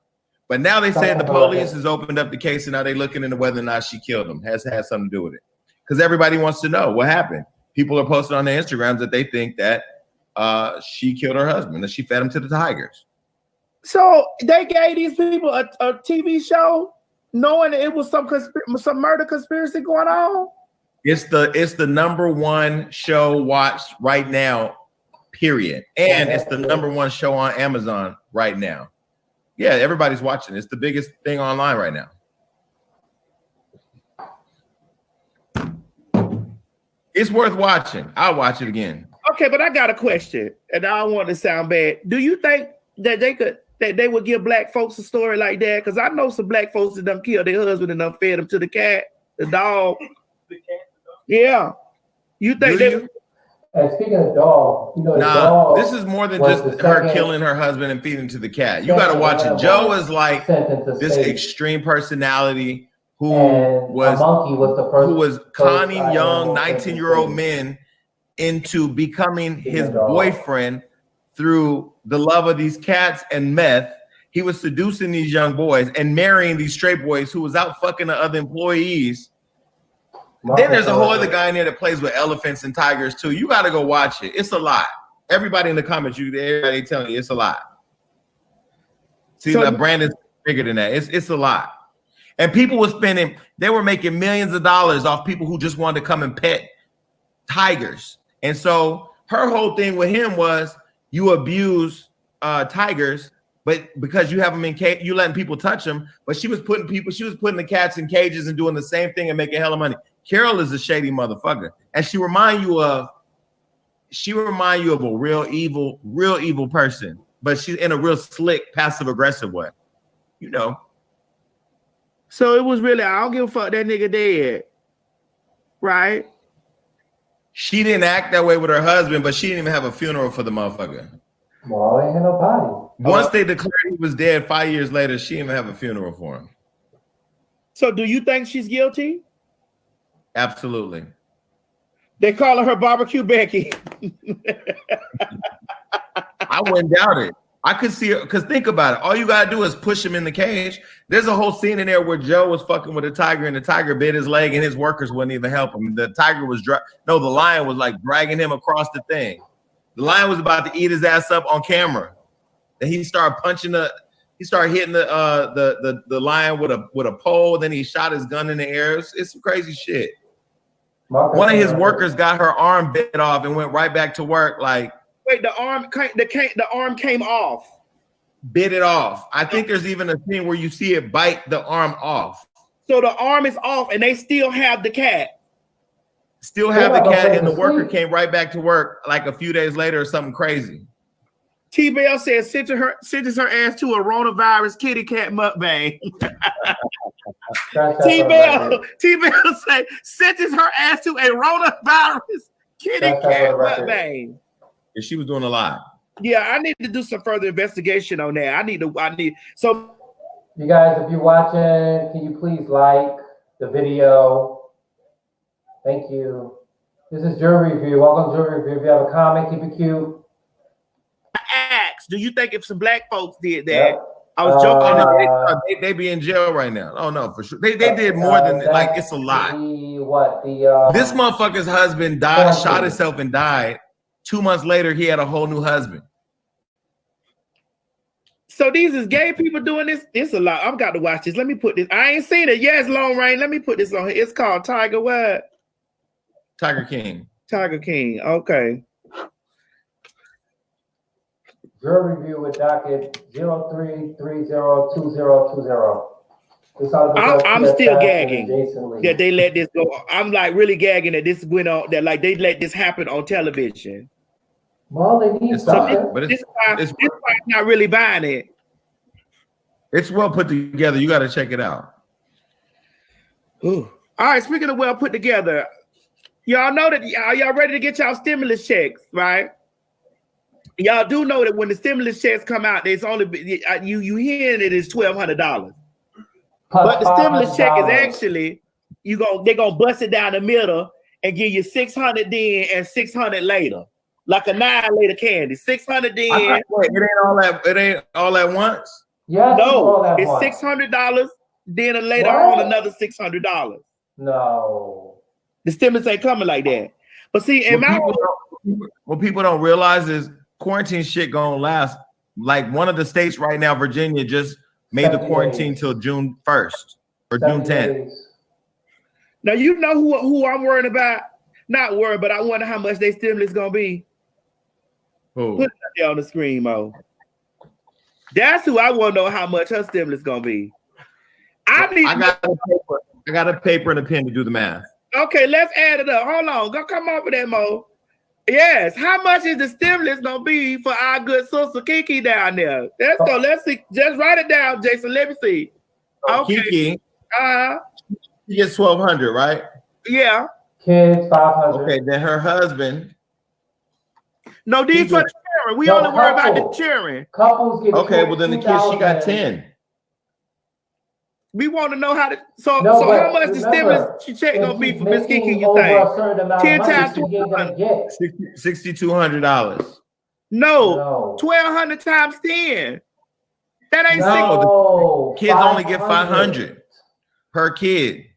But now they said the police has opened up the case, and now they're looking into whether or not she killed him. Has had something to do with it. Because everybody wants to know what happened. People are posting on their Instagrams that they think that she killed her husband, that she fed him to the tigers. So they gave these people a TV show knowing it was some murder conspiracy going on? It's the #1 show watched right now, period. And it's the #1 show on Amazon right now. Yeah, everybody's watching. It's the biggest thing online right now. It's worth watching. I'll watch it again. Okay, but I got a question, and I don't want to sound bad. Do you think that they would give black folks a story like that? Because I know some black folks that done killed their husband and done fed them to the cat, the dog. Yeah. You think they? And speaking of dog, you know, nah, this is more than just her killing her husband and feeding to the cat. You got to watch it. Joe is like this extreme personality who was conning young 19-year-old men into becoming his boyfriend through the love of these cats and meth. He was seducing these young boys and marrying these straight boys who was out fucking the other employees. Then there's a whole other guy in there that plays with elephants and tigers too. You got to go watch it. It's a lot. Everybody in the comments, everybody telling you it's a lot. See, so, Brandon's bigger than that. It's a lot. And people they were making millions of dollars off people who just wanted to come and pet tigers. And so her whole thing with him was you abuse tigers, but because you have them in cage, you letting people touch them. But she was putting the cats in cages and doing the same thing and making hella money. Carol is a shady motherfucker, and she remind you of a real evil person, but she's in a real slick, passive aggressive way, you know. So it was really, I don't give a fuck, that nigga dead, right? She didn't act that way with her husband, but she didn't even have a funeral for the motherfucker. Well, ain't had no body. Once they declared he was dead 5 years later, she didn't even have a funeral for him. So do you think she's guilty? Absolutely. They call her Barbecue Becky. I wouldn't doubt it. I could see it, because think about it. All you gotta do is push him in the cage. There's a whole scene in there where Joe was fucking with a tiger and the tiger bit his leg and his workers wouldn't even help him. The tiger was the lion was like dragging him across the thing. The lion was about to eat his ass up on camera. And he started hitting the lion with a pole. Then he shot his gun in the air. It's some crazy shit. One of his workers got her arm bit off and went right back to work. Like, wait, the arm came off. Bit it off. I think there's even a scene where you see it bite the arm off. So the arm is off, and they still have the cat. Still have the cat, and the worker came right back to work like a few days later or something crazy. T-Bell says sentence her ass to a coronavirus kitty cat mukbang. T-Bell say sentence her ass to a coronavirus kitty cat mukbang. Yeah, she was doing a lot. Yeah, I need to do some further investigation on that. So You guys, if you're watching, can you please like the video? Thank you. This is Jury Review. Welcome to Jury Review. If you have a comment, keep it cute. ask, do you think if some black folks did that? Yep. I was joking. They be in jail right now. Oh no, for sure. They did more than like it's a lot. This motherfucker's husband died, shot himself and died. 2 months later, he had a whole new husband. So these is gay people doing this. It's a lot. I've got to watch this. Let me put this. I ain't seen it. Yes, Long Rain. Let me put this on here. It's called Tiger what? Tiger King. Tiger King. Okay. Jury Review with docket 03302020. I'm still gagging that they let this go. I'm like really gagging that this went on. That like they let this happen on television. Well, they need something. But it's not really buying it. It's well put together. You got to check it out. Ooh. All right. Speaking of well put together, y'all know that y'all ready to get y'all stimulus checks, right? Y'all do know that when the stimulus checks come out, there's only you hearing it is $1,200, but the stimulus check is actually they're gonna bust it down the middle and give you $600 then and $600 later, like a 9 later candy. $600 then. It ain't all that. It ain't all at once. Yes, no, it's $600. Then later on another $600. No, the stimulus ain't coming like that. But see, what people don't realize is quarantine shit gonna last. Like one of the states right now, Virginia, just made the quarantine till June 1st or June 10th. Now you know who I'm worried about. Not worried, but I wonder how much their stimulus gonna be. Who? Put it out there on the screen, Mo. That's who I want to know how much her stimulus gonna be. I got a paper and a pen to do the math. Okay, let's add it up. Hold on, go come up with that, Mo. Yes, how much is the stimulus gonna be for our good sister Kiki down there? Let's go. Let's see. Just write it down, Jason. Let me see. Okay. Kiki. She gets $1,200, right? Yeah. Kids $500. Okay, then her husband. No, these for the children. We only worry about the children. Couples get well then the kids she got 10. We want to know how to how much the stimulus check gonna be for Miss Kiki, you think? 10 times $6,200. No, 1,200 times 10. That ain't no, kids only get 500 per kid.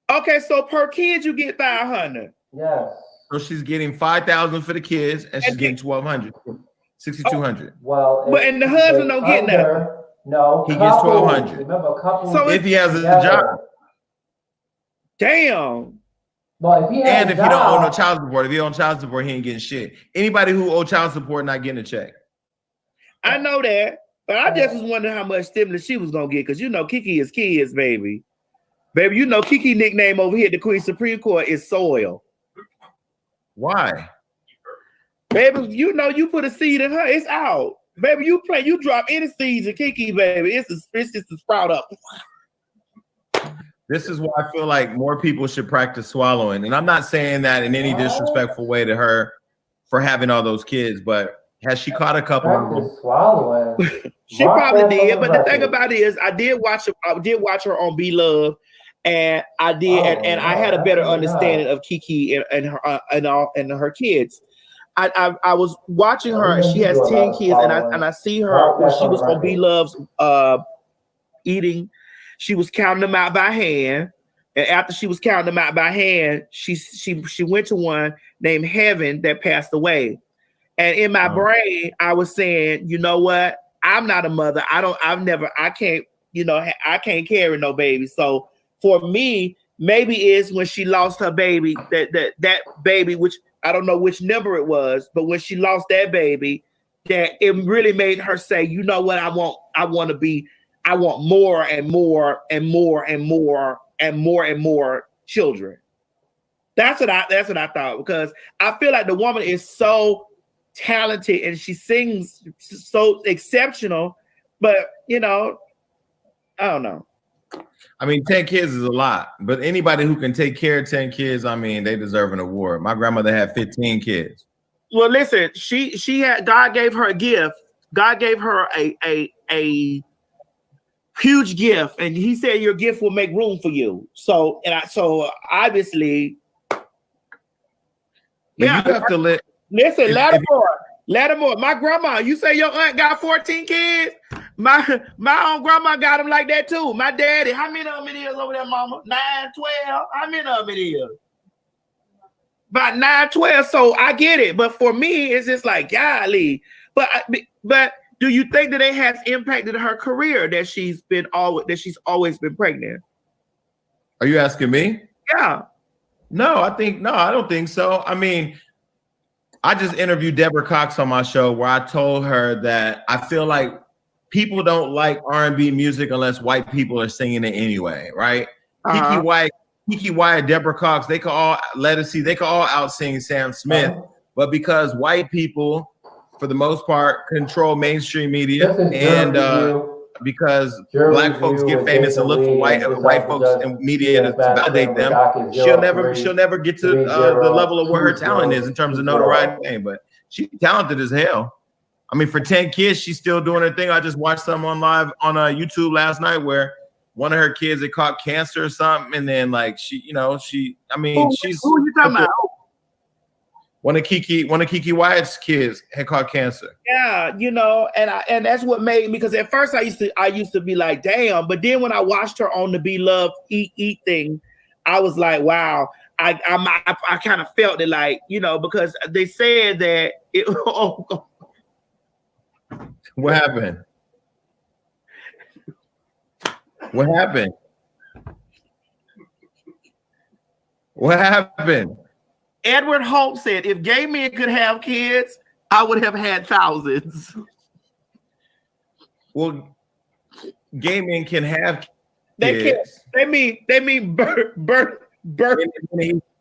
Okay, so per kid you get 500. Yes. So she's getting 5,000 for the kids, and she's getting 1,200, 6,200. Well, but and the husband don't get nothing. No, he gets 1,200. Remember, couples. So if he has a job. Damn. Well, if he has and if he don't owe no child support, if he own child support, he ain't getting shit. Anybody who owe child support not getting a check. I know that, but I just was wondering how much stimulus she was gonna get, because you know Kiki is kids, baby. Baby, you know Kiki nickname over here at the Queen Supreme Court is Soil. Why? Baby, you know you put a seed in her, it's out. Baby, you drop any seeds in Kiki, baby. It's just to sprout up. This is why I feel like more people should practice swallowing. And I'm not saying that in any disrespectful way to her for having all those kids, but has she caught a couple of them? Swallowing. She probably did, but the thing about it is I did watch her on Be Love, and I did and I had a better understanding of Kiki and her kids. I was watching her, and she has 10 kids, and I see her when she was on Be Love's eating. She was counting them out by hand, and after she was counting them out by hand, she went to one named Heaven that passed away. And in my brain, I was saying, you know what? I'm not a mother. I can't carry no baby. So for me, maybe it's when she lost her baby, that baby, which I don't know which number it was, but when she lost that baby, that it really made her say, you know what, I want more and more and more and more and more and more children. That's what I thought, because I feel like the woman is so talented and she sings so exceptional, but you know, I don't know. I mean, 10 kids is a lot, but anybody who can take care of 10 kids, I mean, they deserve an award. My grandmother had 15 kids. Well, listen, she had God gave her a gift. God gave her a huge gift, and He said your gift will make room for you. So obviously, But you have to let. Listen, Lattimore. My grandma. You say your aunt got 14 kids. My own grandma got them like that too. My daddy. How many of them it is over there, Mama? 9, 12. How many of them it is? About 9, 12. So I get it, but for me, it's just like golly. But do you think that it has impacted her career that she's always been pregnant? Are you asking me? Yeah. No, I don't think so. I mean, I just interviewed Deborah Cox on my show where I told her that I feel like people don't like R&B music unless white people are singing it anyway, right? Kiki Wyatt, Deborah Cox, they could all out sing Sam Smith, but because white people, for the most part, control mainstream media, and because black folks get famous and look for white folks and media to validate them, she'll never get to the level of where her talent is in terms of notoriety. But she's talented as hell. I mean, for 10 kids, she's still doing her thing. I just watched some on live on YouTube last night where one of her kids had caught cancer or something, and then like she's. Who you talking about? One of Kiki Wyatt's kids had caught cancer. Yeah, and that's what made me, because at first I used to be like, damn, but then when I watched her on the Be Loved Eat thing, I was like, wow. I kind of felt it, like, because they said that it. What happened? What happened? What happened? Edward Hope said, if gay men could have kids, I would have had thousands. Well, gay men can have kids. They mean birth.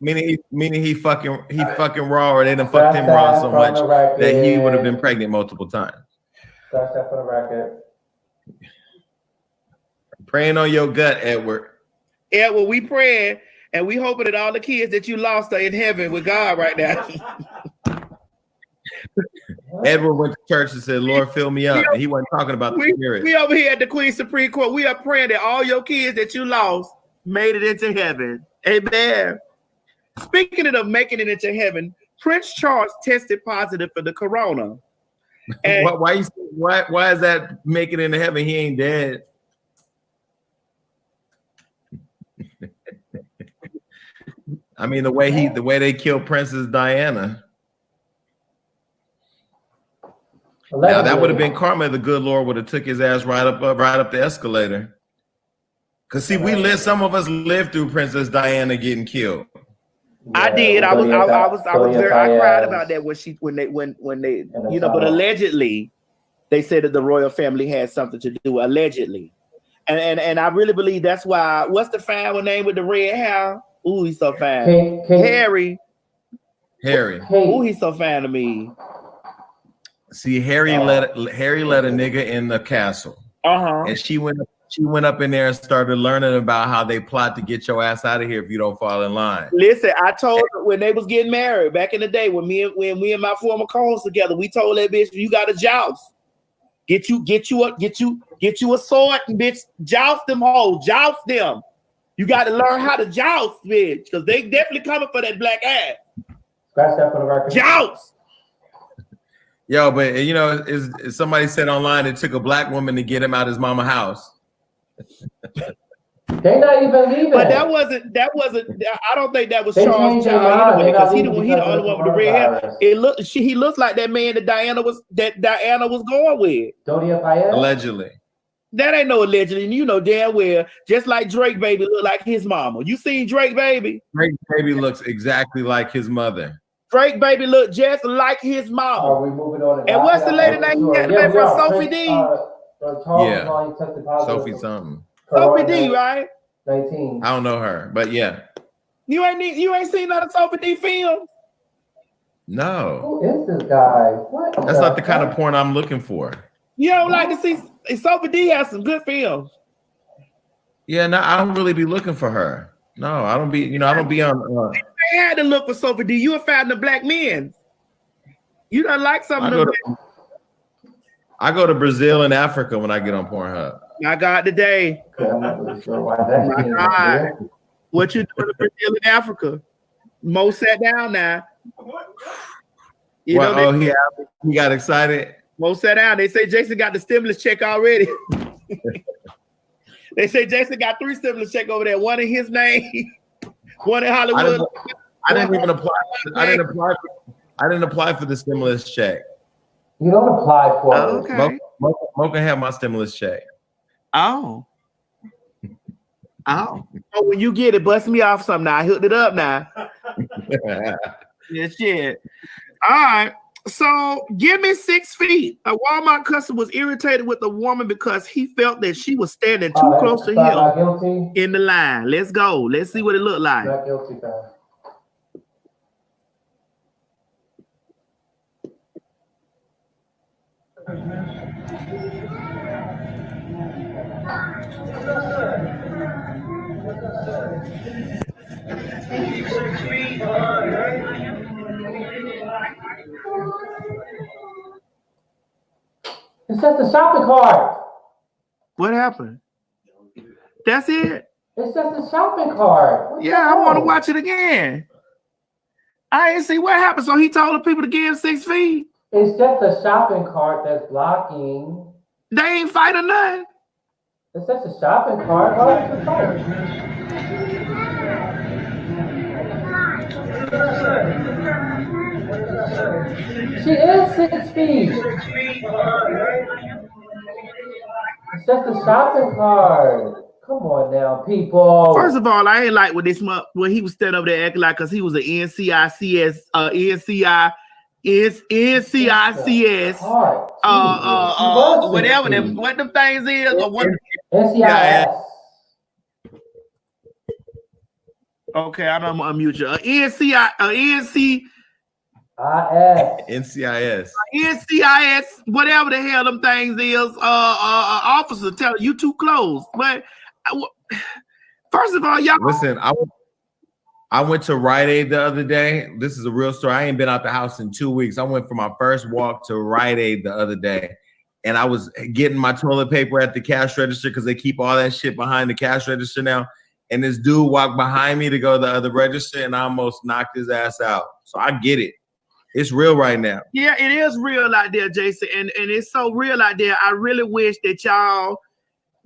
Meaning he fucking raw, or they done fucked him raw so much that he would have been pregnant multiple times. Scratch that for the record. Praying on your gut, Edward. Edward, we praying. And we hoping that all the kids that you lost are in heaven with God right now. Edward went to church and said, Lord, fill me up. And he wasn't talking about the Spirit. We over here at the Queen Supreme Court. We are praying that all your kids that you lost made it into heaven. Amen. Speaking of making it into heaven, Prince Charles tested positive for the corona. And why is that making it into heaven? He ain't dead. I mean, the way they killed Princess Diana. Now that would have been karma. The good Lord would have took his ass right up the escalator. Cause see, some of us lived through Princess Diana getting killed. Yeah, I did. I cried about that when they but allegedly they said that the royal family had something to do, allegedly. And I really believe that's why. What's the fine name with the red hair? Ooh, he's so fine. Harry. Ooh, he's so fine to me. See, Harry let a nigga in the castle. And she went up in there and started learning about how they plot to get your ass out of here if you don't fall in line. Listen, I told her when they was getting married back in the day, when me and my former co-host together, we told that bitch, you got to joust. Get you a sword, bitch. Joust them hoes. Joust them. You got to learn how to joust, bitch, because they definitely coming for that black ass. Scratch that for the record. Joust. Yo, but is somebody said online it took a black woman to get him out his mama house. They not even leaving. But that wasn't. I don't think that was Charles' child anyway, because he the only one with the red hair. He looks like that man that Diana was going with. Allegedly. That ain't no allegedly. You know damn well, just like Drake baby look like his mama. You seen Drake baby? Drake baby looks exactly like his mother. Drake baby look just like his mama. We moving on. And what's the lady name he had to from Sophie D? Sophie something. Sophie D, right? 19. I don't know her, but yeah. You ain't seen none of Sophie D films? No. Who is this guy? What? That's not the kind of porn I'm looking for. You don't like to see Sophie D has some good films. Yeah, no, I don't really be looking for her. No, I don't be, I don't be on. They had to look for Sophie D. You would find the black men. You don't like some of them. I go to Brazil and Africa when I get on Pornhub. My God, today. I'm not really sure why that My came God. up there. What you doing in Brazil and Africa? Mo sat down now. You Well, know, he got excited. Mo sat down. They say Jason got the stimulus check already. They say Jason got 3 stimulus check over there. One in his name, one in Hollywood. I didn't even apply. I didn't apply for the stimulus check. You don't apply for it. Okay. Mo can have my stimulus check. Oh. Oh. So when you get it, bust me off something now. I hooked it up now. Yeah, shit. All right. So give me 6 feet. A Walmart customer was irritated with the woman because he felt that she was standing too close to him in the line. Let's go. Let's see what it looked like. Not guilty, fam. It says the shopping cart. What happened? That's it? It says the shopping cart. Yeah, I want to watch it again. I didn't see what happened. So he told the people to give 6 feet. It's just a shopping cart that's blocking. They ain't fight or nothing. It's just a shopping cart. Why is it fight? She is 6 feet. It's just a shopping cart. Come on now, people. First of all, I ain't like with this month when he was standing up there acting like because he was an NCICS, whatever them, what them things is, or what? NCIS. Okay, I don't unmute you. NCIS, whatever the hell them things is. Officer telling you too close, but. First of all, y'all listen. I went to Rite Aid the other day. This is a real story. I ain't been out the house in 2 weeks. I went for my first walk to Rite Aid the other day, and I was getting my toilet paper at the cash register because they keep all that shit behind the cash register now. And this dude walked behind me to go to the other register, and I almost knocked his ass out. So I get it. It's real right now. Yeah, it is real out there, Jason, and it's so real out there. I really wish that y'all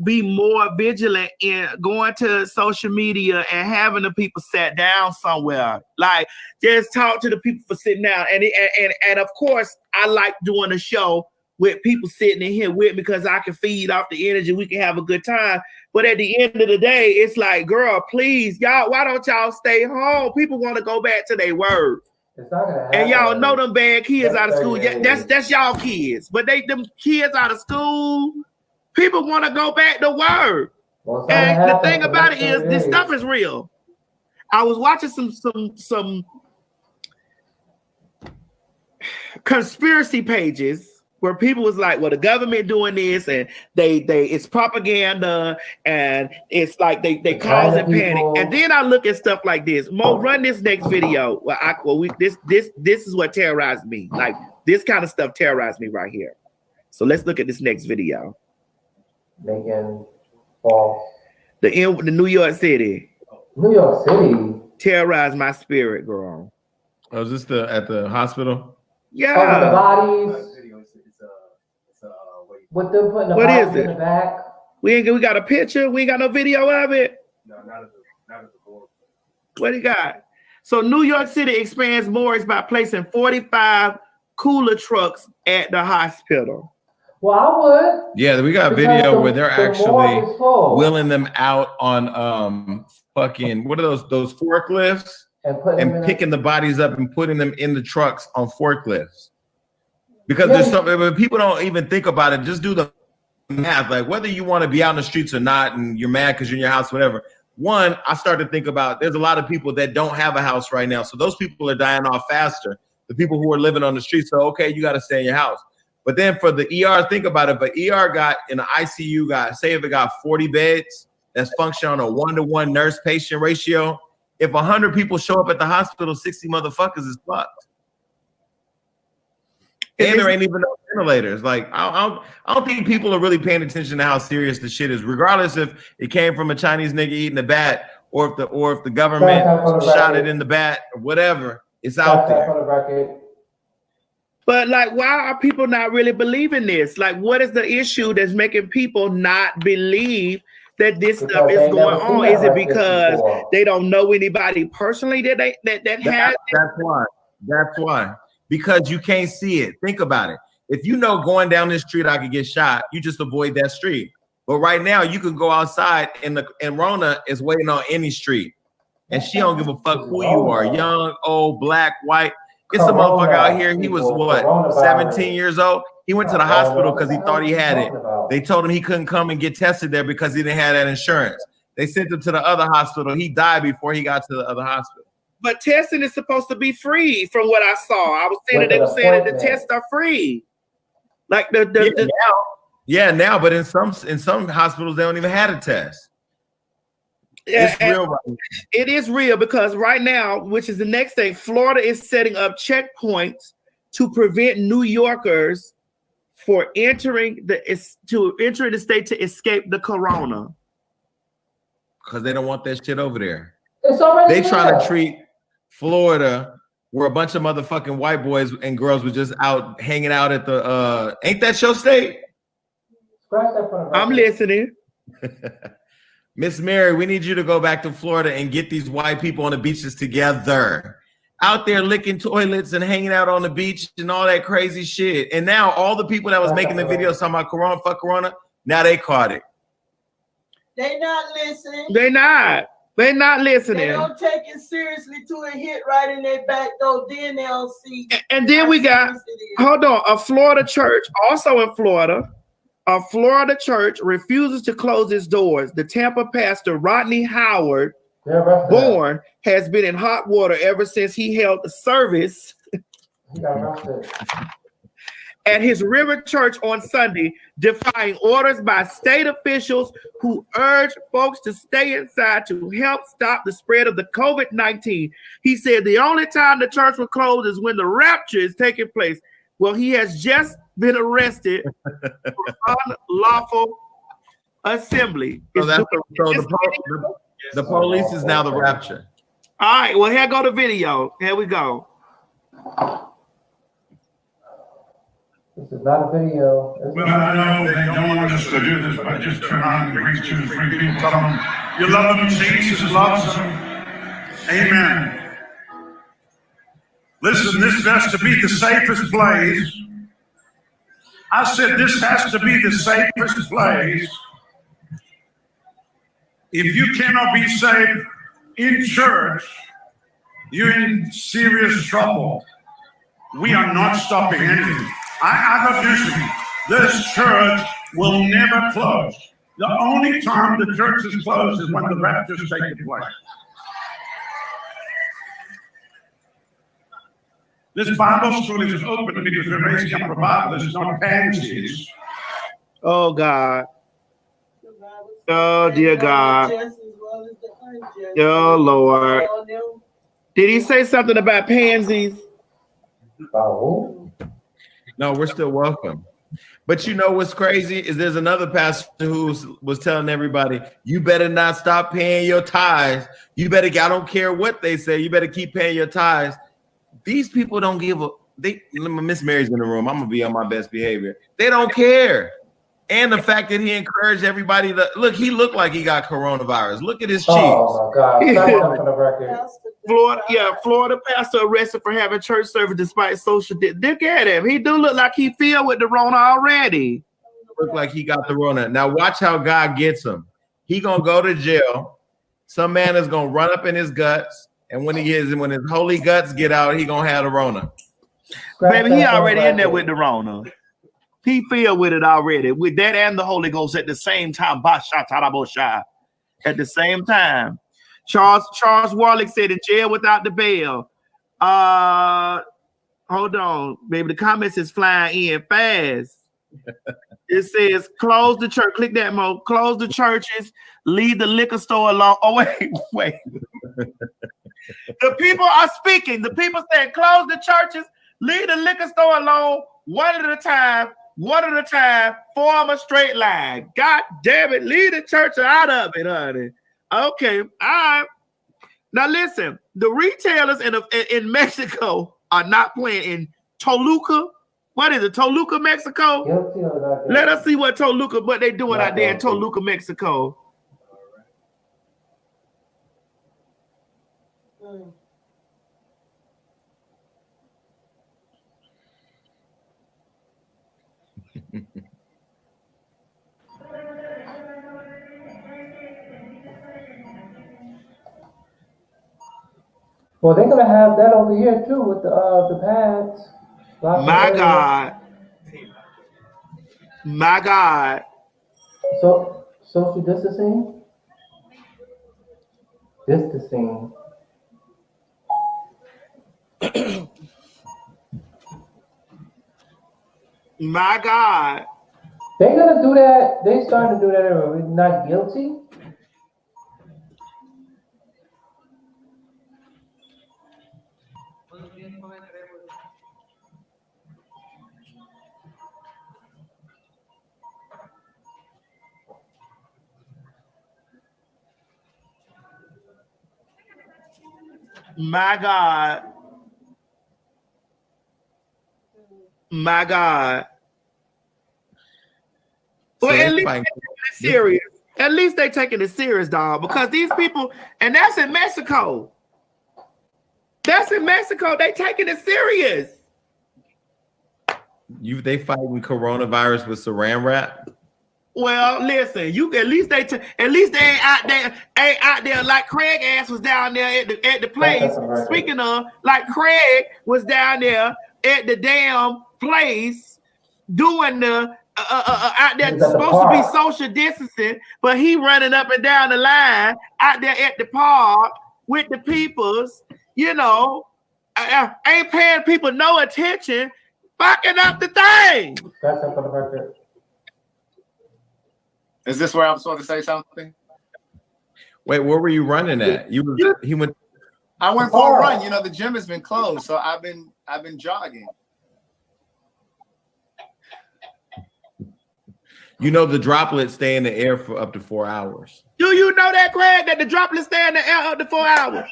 be more vigilant in going to social media and having the people sat down somewhere. Like just talk to the people for sitting down. And of course, I like doing a show with people sitting in here with me because I can feed off the energy. We can have a good time. But at the end of the day, it's like, girl, please, y'all, why don't y'all stay home? People want to go back to their word. It's not gonna happen. And y'all know them bad kids out of school. Yeah, that's y'all kids. But them kids out of school, people want to go back to word. And the thing about it is, this stuff is real. I was watching some conspiracy pages where people was like, well, the government doing this and they it's propaganda and it's like they causing panic. And then I look at stuff like this. Mo, run this next video. This is what terrorized me. Like this kind of stuff terrorized me right here. So let's look at this next video. Making false. The New York City. New York City terrorized my spirit, girl. Oh, is this at the hospital? Yeah. Oh, the bodies. With them putting the bodies in the back. We got a picture. We ain't got no video of it. No, not at the board. What do you got? So New York City expands morgues by placing 45 cooler trucks at the hospital. Well, I would. Yeah, we got a video where they're actually wheeling them out on fucking what are those forklifts and picking the bodies up and putting them in the trucks on forklifts. Because there's something, but people don't even think about it. Just do the math. Like whether you want to be out in the streets or not, and you're mad because you're in your house, whatever. One, I started to think about there's a lot of people that don't have a house right now. So those people are dying off faster. The people who are living on the streets. So, okay, you got to stay in your house. But then for the ER, think about it. But ER got in the ICU, say if it got 40 beds, that's functioning on a 1-to-1 nurse-patient ratio. If 100 people show up at the hospital, 60 motherfuckers is fucked. And there ain't even no ventilators. Like I don't think people are really paying attention to how serious the shit is, regardless if it came from a Chinese nigga eating a bat or if the government shot it in the bat or whatever. It's out there. But like, why are people not really believing this? Like, what is the issue that's making people not believe that this stuff is going on? Is it because they don't know anybody personally that has it? That's why. Because you can't see it. Think about it. If you know going down this street I could get shot, you just avoid that street. But right now you can go outside and Rona is waiting on any street. And she don't give a fuck who you are, young, old, black, white. It's a motherfucker out here. He was what, 17 years old? He went to the hospital because he thought he had it. They told him he couldn't come and get tested there because he didn't have that insurance. They sent him to the other hospital. He died before he got to the other hospital. But testing is supposed to be free, from what I saw. I was saying that they were saying that the tests are free. Like now, but in some hospitals they don't even have a test. It's real, right? It is real because right now, which is the next thing, Florida is setting up checkpoints to prevent New Yorkers for entering the state to escape the corona. Because they don't want that shit over there. They trying to treat Florida where a bunch of motherfucking white boys and girls were just out hanging out at the ain't that your state? I'm listening. Miss Mary, we need you to go back to Florida and get these white people on the beaches together. Out there licking toilets and hanging out on the beach and all that crazy shit. And now all the people that was making the videos talking about Corona, fuck Corona, now they caught it. They not listening. They're not listening. They don't take it seriously till it hit right in their back door. Then they'll see. And then we got, hold on, a Florida church, also in Florida. A Florida church refuses to close its doors. The Tampa pastor Rodney Howard Bourne has been in hot water ever since he held a service at his river church on Sunday, defying orders by state officials who urged folks to stay inside to help stop the spread of the COVID-19. He said the only time the church will close is when the rapture is taking place. Well, he has just been arrested for unlawful assembly. So the police is now the rapture. All right, well, here go the video. Here we go. This is not a video. Well, I know they don't want us to do this, but I just turn on and bring 2 or 3 people, tell them you love them, Jesus loves them. Amen. Listen, this has to be the safest place. I said this has to be the safest place. If you cannot be safe in church, you're in serious trouble. We are not stopping anything. I got news for you. This church will never close. The only time the church is closed is when the rapture is taking place. This Bible school is open because we're raising up revivalists, not pansies. Oh, God. Oh, dear God. Oh, Lord. Did he say something about pansies? Oh. No, we're still welcome. But you know what's crazy is there's another pastor who was telling everybody, you better not stop paying your tithes. You better, I don't care what they say, you better keep paying your tithes. These people don't give a, Miss Mary's in the room, I'm going to be on my best behavior. They don't care. And the fact that he encouraged everybody to, look, he looked like he got coronavirus. Look at his cheeks. Oh, my God. For the record. Florida pastor arrested for having church service despite social look at him. He do look like he filled with the Rona already. Look like he got the Rona. Now watch how God gets him. He gonna go to jail. Some man is gonna run up in his guts, and when his holy guts get out, he gonna have the Rona. Baby, he already in there with the Rona. He filled with it already, with that and the Holy Ghost at the same time. At the same time. Charles Warlick said in jail without the bail. Hold on, baby. The comments is flying in fast. It says close the church. Click that mode. Close the churches. Leave the liquor store alone. Oh, wait. The people are speaking. The people saying close the churches. Leave the liquor store alone. one at a time, form a straight line. God damn it, leave the church out of it, honey. Okay, all right. Now listen, the retailers in Mexico are not playing in Toluca. What is it, Toluca, Mexico? Let us see what they doing out there in Toluca, Mexico. Well, they're gonna have that over here too with the pads. My God. My God. So social distancing? Distancing. My God. They're gonna do that. They starting to do that. We're not guilty. My God. My God. Well, at least they're taking it serious. At least they're taking it serious, dog, because these people, and that's in Mexico. That's in Mexico. They taking it serious. They fighting coronavirus with saran wrap? Well, listen, at least they ain't out there like Craig ass was down there at the place. Speaking of, like Craig was down there at the damn place doing the out there supposed to be social distancing, but he running up and down the line out there at the park with the peoples, you know, ain't paying people no attention, fucking up the thing. That's up for the record. Is this where I'm supposed to say something? Wait, where were you running at? I went for a run. You know, the gym has been closed, so I've been jogging. You know the droplets stay in the air for up to 4 hours. Do you know that, Craig, that the droplets stay in the air up to 4 hours?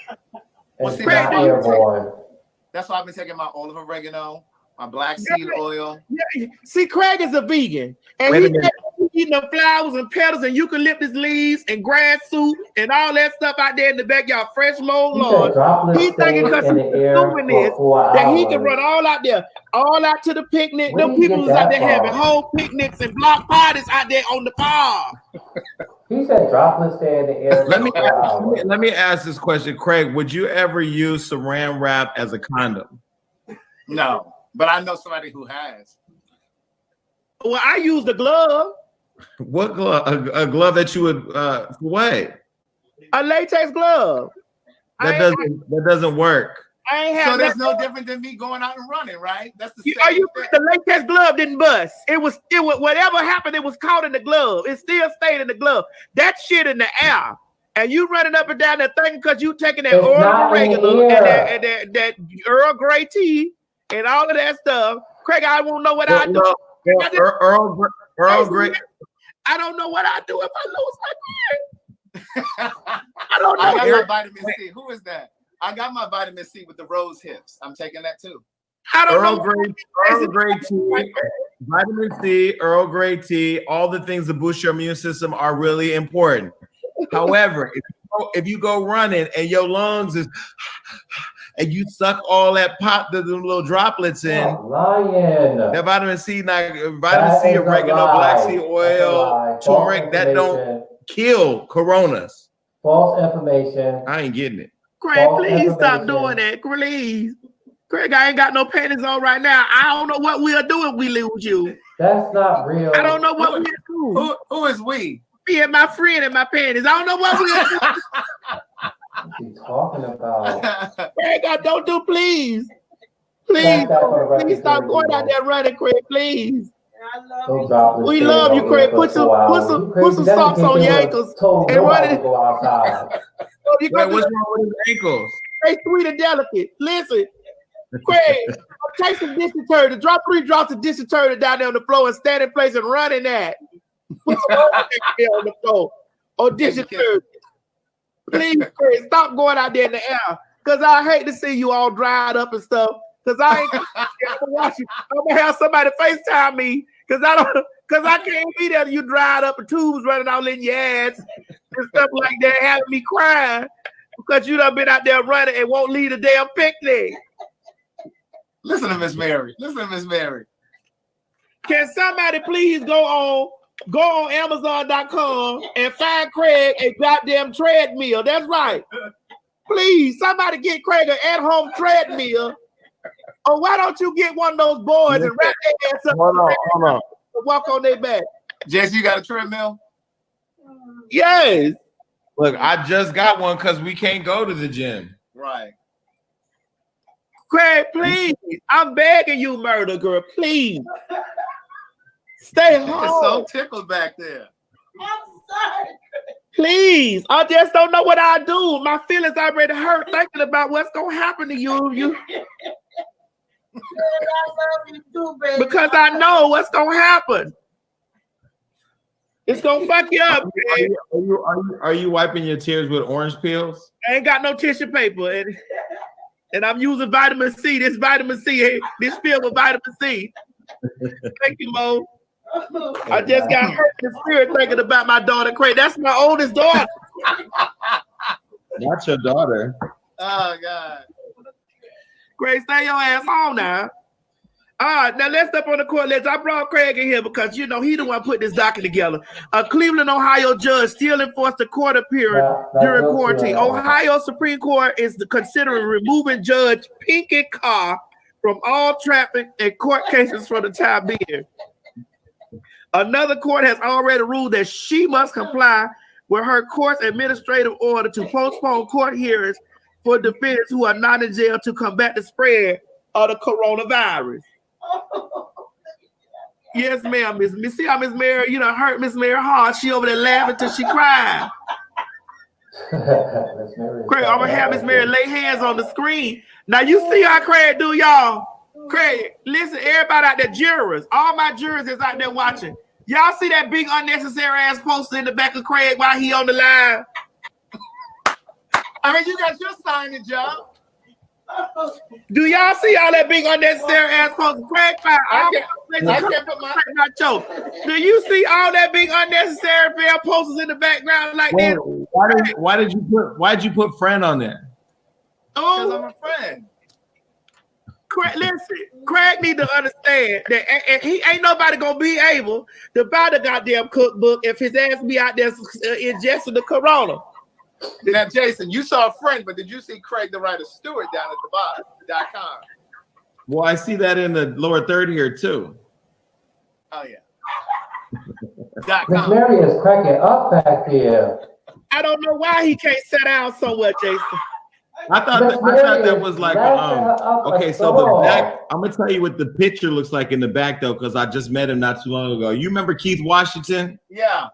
Well, see, Craig, that's why I've been taking my olive oregano, my black seed oil. Yeah. See, Craig is a vegan, and he's eating the flowers and petals and eucalyptus leaves and grass soup and all that stuff out there in the backyard, fresh mowed lawn. He's thinking because he's doing this that he can run all out there, all out to the picnic. Them people is out there having whole picnics and block parties out there on the park. He said droplets stay in the air. Let me ask this question, Craig. Would you ever use saran wrap as a condom? No, but I know somebody who has. Well, I use the glove. What glove? A glove that you would what? A latex glove. That doesn't work. I ain't have so there's no different than me going out and running, right? That's the same. Are you the latex glove didn't bust? It was whatever happened, it was caught in the glove. It still stayed in the glove. That shit in the air. And you running up and down that thing because you taking that oil regular and that Earl Grey tea and all of that stuff. Craig, I won't know what I do. Earl Grey. I don't know what I do if I lose my Grey. I don't know. I got my vitamin C. Who is that? I got my vitamin C with the rose hips. I'm taking that too. I don't know. Earl Grey tea, vitamin C, Earl Grey tea, all the things that boost your immune system are really important. However, if you go running and your lungs is and you suck all that the little droplets in, that vitamin C, oregano, black seed oil, turmeric, that don't kill coronas. False information. I ain't getting it. Craig, please stop doing that. Please. Craig, I ain't got no panties on right now. I don't know what we'll do if we lose you. That's not real. I don't know what we'll do. Who is we? Me and my friend and my panties. I don't know what we'll do. What are you talking about? Craig, don't do, please. Please stop going out there running, Craig, please. We love you, Craig. Put some socks on your ankles and run it. Go outside. Wait, what's wrong with his ankles? They sweet and delicate. Listen, Craig, take some dish detergent. Drop 3 drops of dish detergent down there on the floor and stand in place and run in that. Put some on the floor or dish detergent. Please, Chris, stop going out there in the air. Because I hate to see you all dried up and stuff. Because I ain't gonna watch you. I'm gonna have somebody FaceTime me. Because I can't be there. You dried up and tubes running all in your ass and stuff like that, having me crying because you done been out there running and won't leave a damn picnic. Listen to Miss Mary. Listen to Miss Mary. Can somebody please go on Amazon.com and find Craig a goddamn treadmill? That's right. Please, somebody get Craig an at-home treadmill. Or why don't you get one of those boys and wrap their ass up? Hold on. Walk on their back. Jason, you got a treadmill? Yes. Look, I just got one because we can't go to the gym. Right. Craig, please. I'm begging you, murder girl. Please. Stay home. You're so tickled back there. I'm sorry. Please. I just don't know what I do. My feelings already hurt thinking about what's going to happen to you. I love you too, baby. Because I know what's going to happen. It's going to fuck you up, man. Are you wiping your tears with orange peels? I ain't got no tissue paper. And I'm using vitamin C. This vitamin C, this filled with vitamin C. Thank you, Mo. I just got hurt in the spirit thinking about my daughter, Craig. That's my oldest daughter. Not your daughter. Oh, God. Craig, stay your ass home now. All right, now let's step on the court list. I brought Craig in here because, you know, he the one put this docket together. A Cleveland, Ohio judge still enforced a court appearance during quarantine. Ohio Supreme Court is considering removing Judge Pinky Carr from all traffic and court cases for the time being. Another court has already ruled that she must comply with her court's administrative order to postpone court hearings for defendants who are not in jail to combat the spread of the coronavirus. Yes, ma'am. See how Miss Mary, you done hurt Miss Mary hard. She over there laughing till she crying. Craig, I'm gonna have Miss Mary lay hands on the screen. Now you see how Craig do, y'all. Craig, listen, everybody out there, jurors, all my jurors is out there watching. Y'all see that big unnecessary ass poster in the back of Craig while he on the line? I mean, you got your signing job. Do y'all see all that big unnecessary ass poster? Craig, I can't put my joke. Do you see all that big unnecessary fair posters in the background like that? Why did you put friend on there? Because I'm a friend. Craig, listen, Craig need to understand that and he ain't nobody gonna be able to buy the goddamn cookbook if his ass be out there ingesting the corona. Now, Jason, you saw a friend, but did you see Craig the writer Stewart down at the bottom.com? Well, I see that in the lower third here too. Oh yeah. Miss Mary is cracking up back there. I don't know why he can't sit down somewhere, Jason. I thought that was like okay. So the back. I'm gonna tell you what the picture looks like in the back though, because I just met him not too long ago. You remember Keith Washington? Yeah.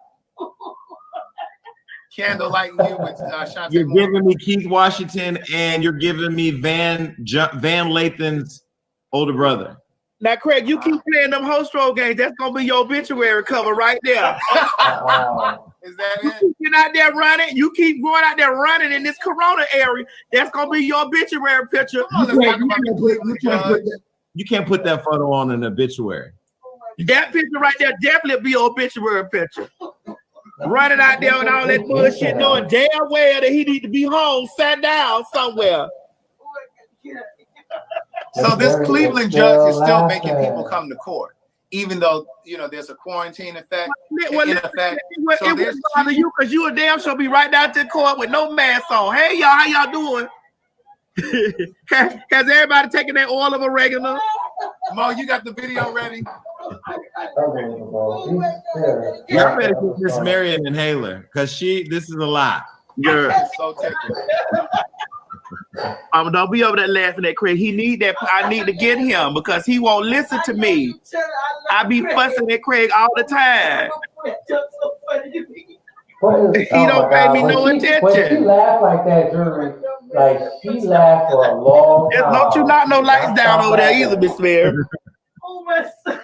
Candlelight you with Shantae. You're giving me Keith Washington, and you're giving me Van Lathan's older brother. Now, Craig, you keep playing them host roll games. That's gonna be your obituary cover right there. Is that you it? keep getting out there running. You keep going out there running in this corona area. That's gonna be your obituary picture. You can't put that photo on an obituary. That picture right there definitely be your obituary picture. Running out there and all that bullshit, knowing damn well that he need to be home, sat down somewhere. So this Cleveland judge is still making people come to court, even though there's a quarantine effect. It wouldn't bother you because you a damn sure be right down to the court with no mask on. Hey y'all, how y'all doing? Has everybody taken their oil of oregano? Mo, you got the video ready? Y'all better get Miss Mary an inhaler because this is a lot. Yeah. So tickled. Don't be over there laughing at Craig. He need that. I need to get him because he won't listen to me. I be fussing at Craig all the time. He don't pay me no attention. When she laugh like that, jury, Like she laughed for a long time. Don't you not no lights down over there either, Miss Fair. Oh my son.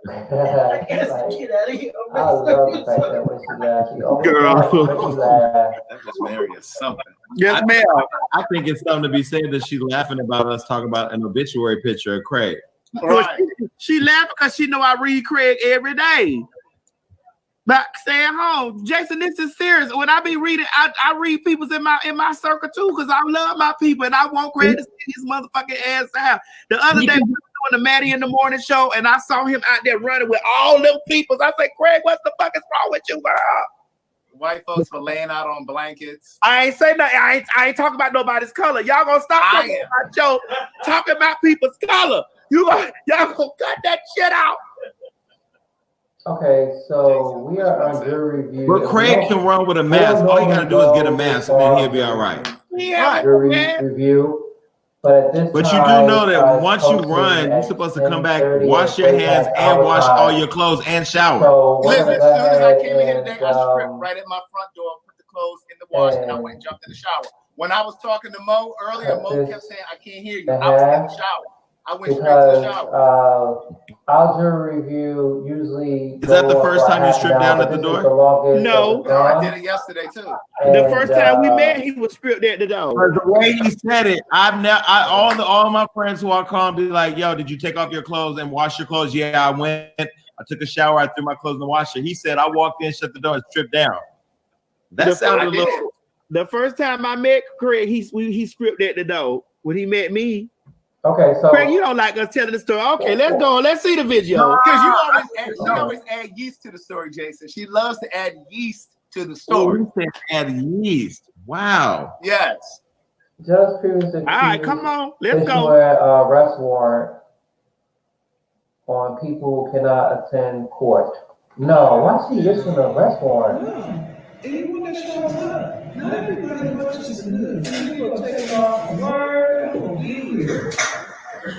I Get out of here. I love the fact that when she laughed, she almost Girl. when she laughed. That just Mary is something. Yes, ma'am. I think it's something to be said that she's laughing about us talking about an obituary picture of Craig. Right. She laughed because she know I read Craig every day. But stay at home. Jason, this is serious. When I be reading, I read people's in my circle too, because I love my people and I want Craig to see his motherfucking ass out. The other day we were doing the Maddie in the Morning show and I saw him out there running with all them people. I said, Craig, what the fuck is wrong with you, girl? White folks were laying out on blankets. I ain't say nothing. I ain't talking about nobody's color. Y'all gonna stop talking about your talking about people's color. Y'all gonna cut that shit out. Okay, so we are on jury review. But Craig can run with a mask. All you gotta do is get a mask and then he'll be all right. Yeah, Jury review. But at this But you time, do know that once you posted run, you're at supposed to come back, 10:30 wash your hands, and wash all your clothes and shower. So we're Listen, gonna as go soon as I ahead came in here and, today, I stripped right at my front door, put the clothes in the wash, and I went and jumped in the shower. When I was talking to Mo earlier, Mo kept saying, I can't hear you. I was in the shower. I went straight to the because shower. our jury review usually Is that the go first for time you half an stripped hour, down but at the this door? is the longest No. that we've No, I done. did it yesterday too. The And, first time we met, he was stripped at the door. The way he said it, all my friends who I call and be like, yo, did you take off your clothes and wash your clothes? Yeah, I went. I took a shower. I threw my clothes in the washer. He said, I walked in, shut the door, and stripped down. That sounded a little. The first time I met Craig, he stripped at the door. When he met me, okay, so Craig, you don't like us telling the story. Okay, let's go. Let's see the video. Because she always add yeast to the story, Jason. She loves to add yeast to the story. Add yeast. Wow. Yes. just previously All right, come on. Let's issued go. an arrest warrant on people who cannot attend court. No, why she issuing an arrest warrant? Anyone that shows up, not everybody watches the news. People take off work and be here.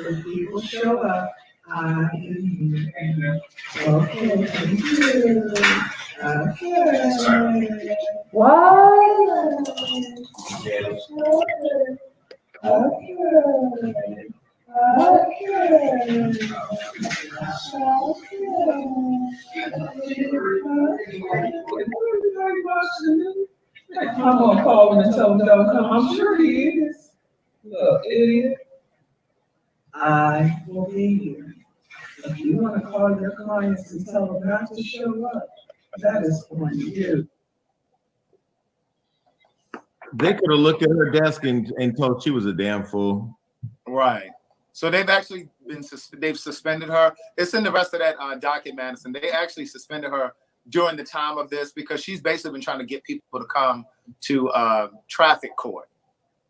When people show up, I am here and okay, thank you. Okay. What? I'm gonna call him and tell him don't come. I'm sure he is. Look, idiot. I will be here. If you want to call your clients and tell them not to show up, that is on you. They could have looked at her desk and told she was a damn fool. Right. So they've actually they've suspended her. It's in the rest of that docket, Madison. They actually suspended her during the time of this because she's basically been trying to get people to come to traffic court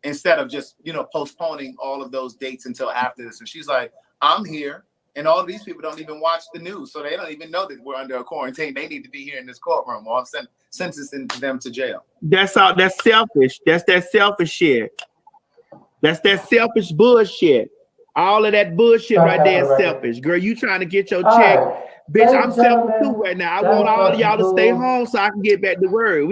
instead of just, postponing all of those dates until after this. And she's like, I'm here. And all of these people don't even watch the news. So they don't even know that we're under a quarantine. They need to be here in this courtroom or I'm sentencing them to jail. That's all. That's selfish. That's that selfish shit. That's that selfish bullshit. All of that bullshit right there is selfish. Girl, you trying to get your check. Right. Bitch, Ladies I'm and selfish gentlemen, too right now. I want all of y'all to stay home so I can get back to work.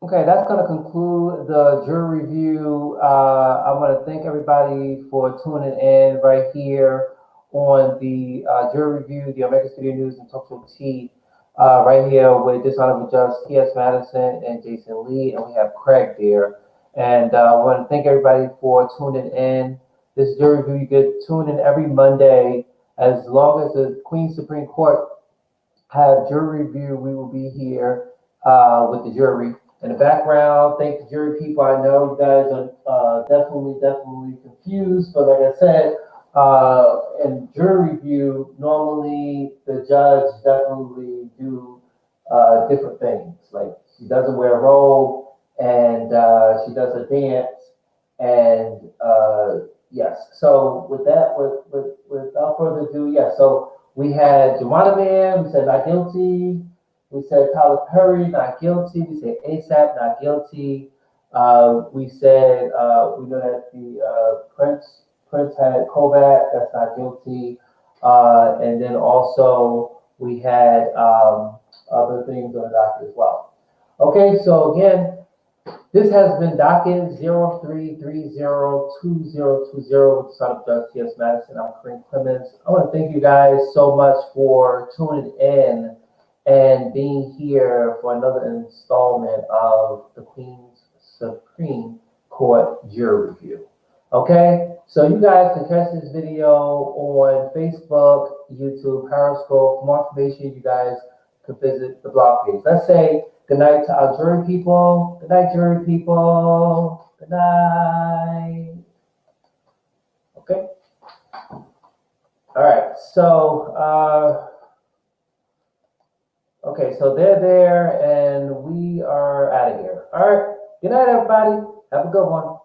Okay, that's going to conclude the jury review. I want to thank everybody for tuning in right here on the jury review, the American Studio News and Talk Show T, right here with Dishonorable Judge T.S. Madison and Jason Lee, and we have Craig there. And I want to thank everybody for tuning in. This jury review, you get tune in every Monday. As long as the Queens Supreme Court have jury review, we will be here with the jury. In the background, thank the jury people. I know you guys are definitely confused, but like I said, in jury review, normally the judge definitely do different things. Like she doesn't wear a robe and she does a dance and yes. So with that, without further ado, yes. So we had Juwanna Man, we said not guilty. We said Tyler Perry, not guilty. We said ASAP, not guilty. We said we know that the Prince had Kovac, that's not guilty. And then also we had other things on the docket as well. Okay, so again, This has been docket 03302020 with Startup Judge T.S. Madison. I'm Kareem Clemons. I want to thank you guys so much for tuning in and being here for another installment of the Queen's Supreme Court Jury Review. Okay, so you guys can catch this video on Facebook, YouTube, Periscope. For more information, you guys can visit the blog page. Let's say good night to our jury people. Good night, jury people. Good night. Okay. All right. So, okay. So they're there, and we are out of here. All right. Good night, everybody. Have a good one.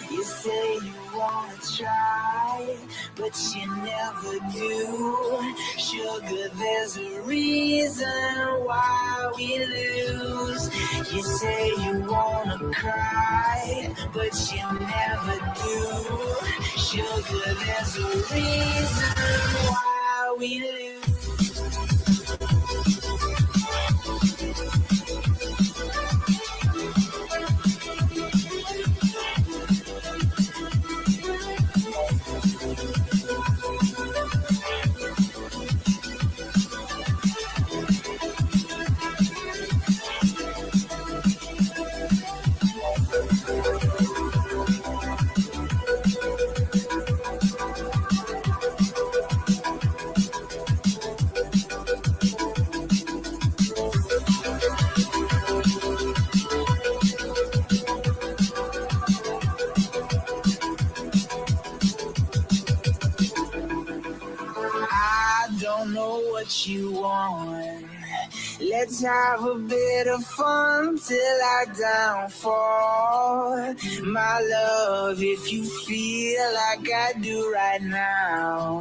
You say you wanna try, but you never do. Sugar, there's a reason why we lose. You say you wanna cry, but you never do. Sugar, there's a reason why we lose. I don't know what you want. Let's have a bit of fun till I downfall. My love, if you feel like I do right now,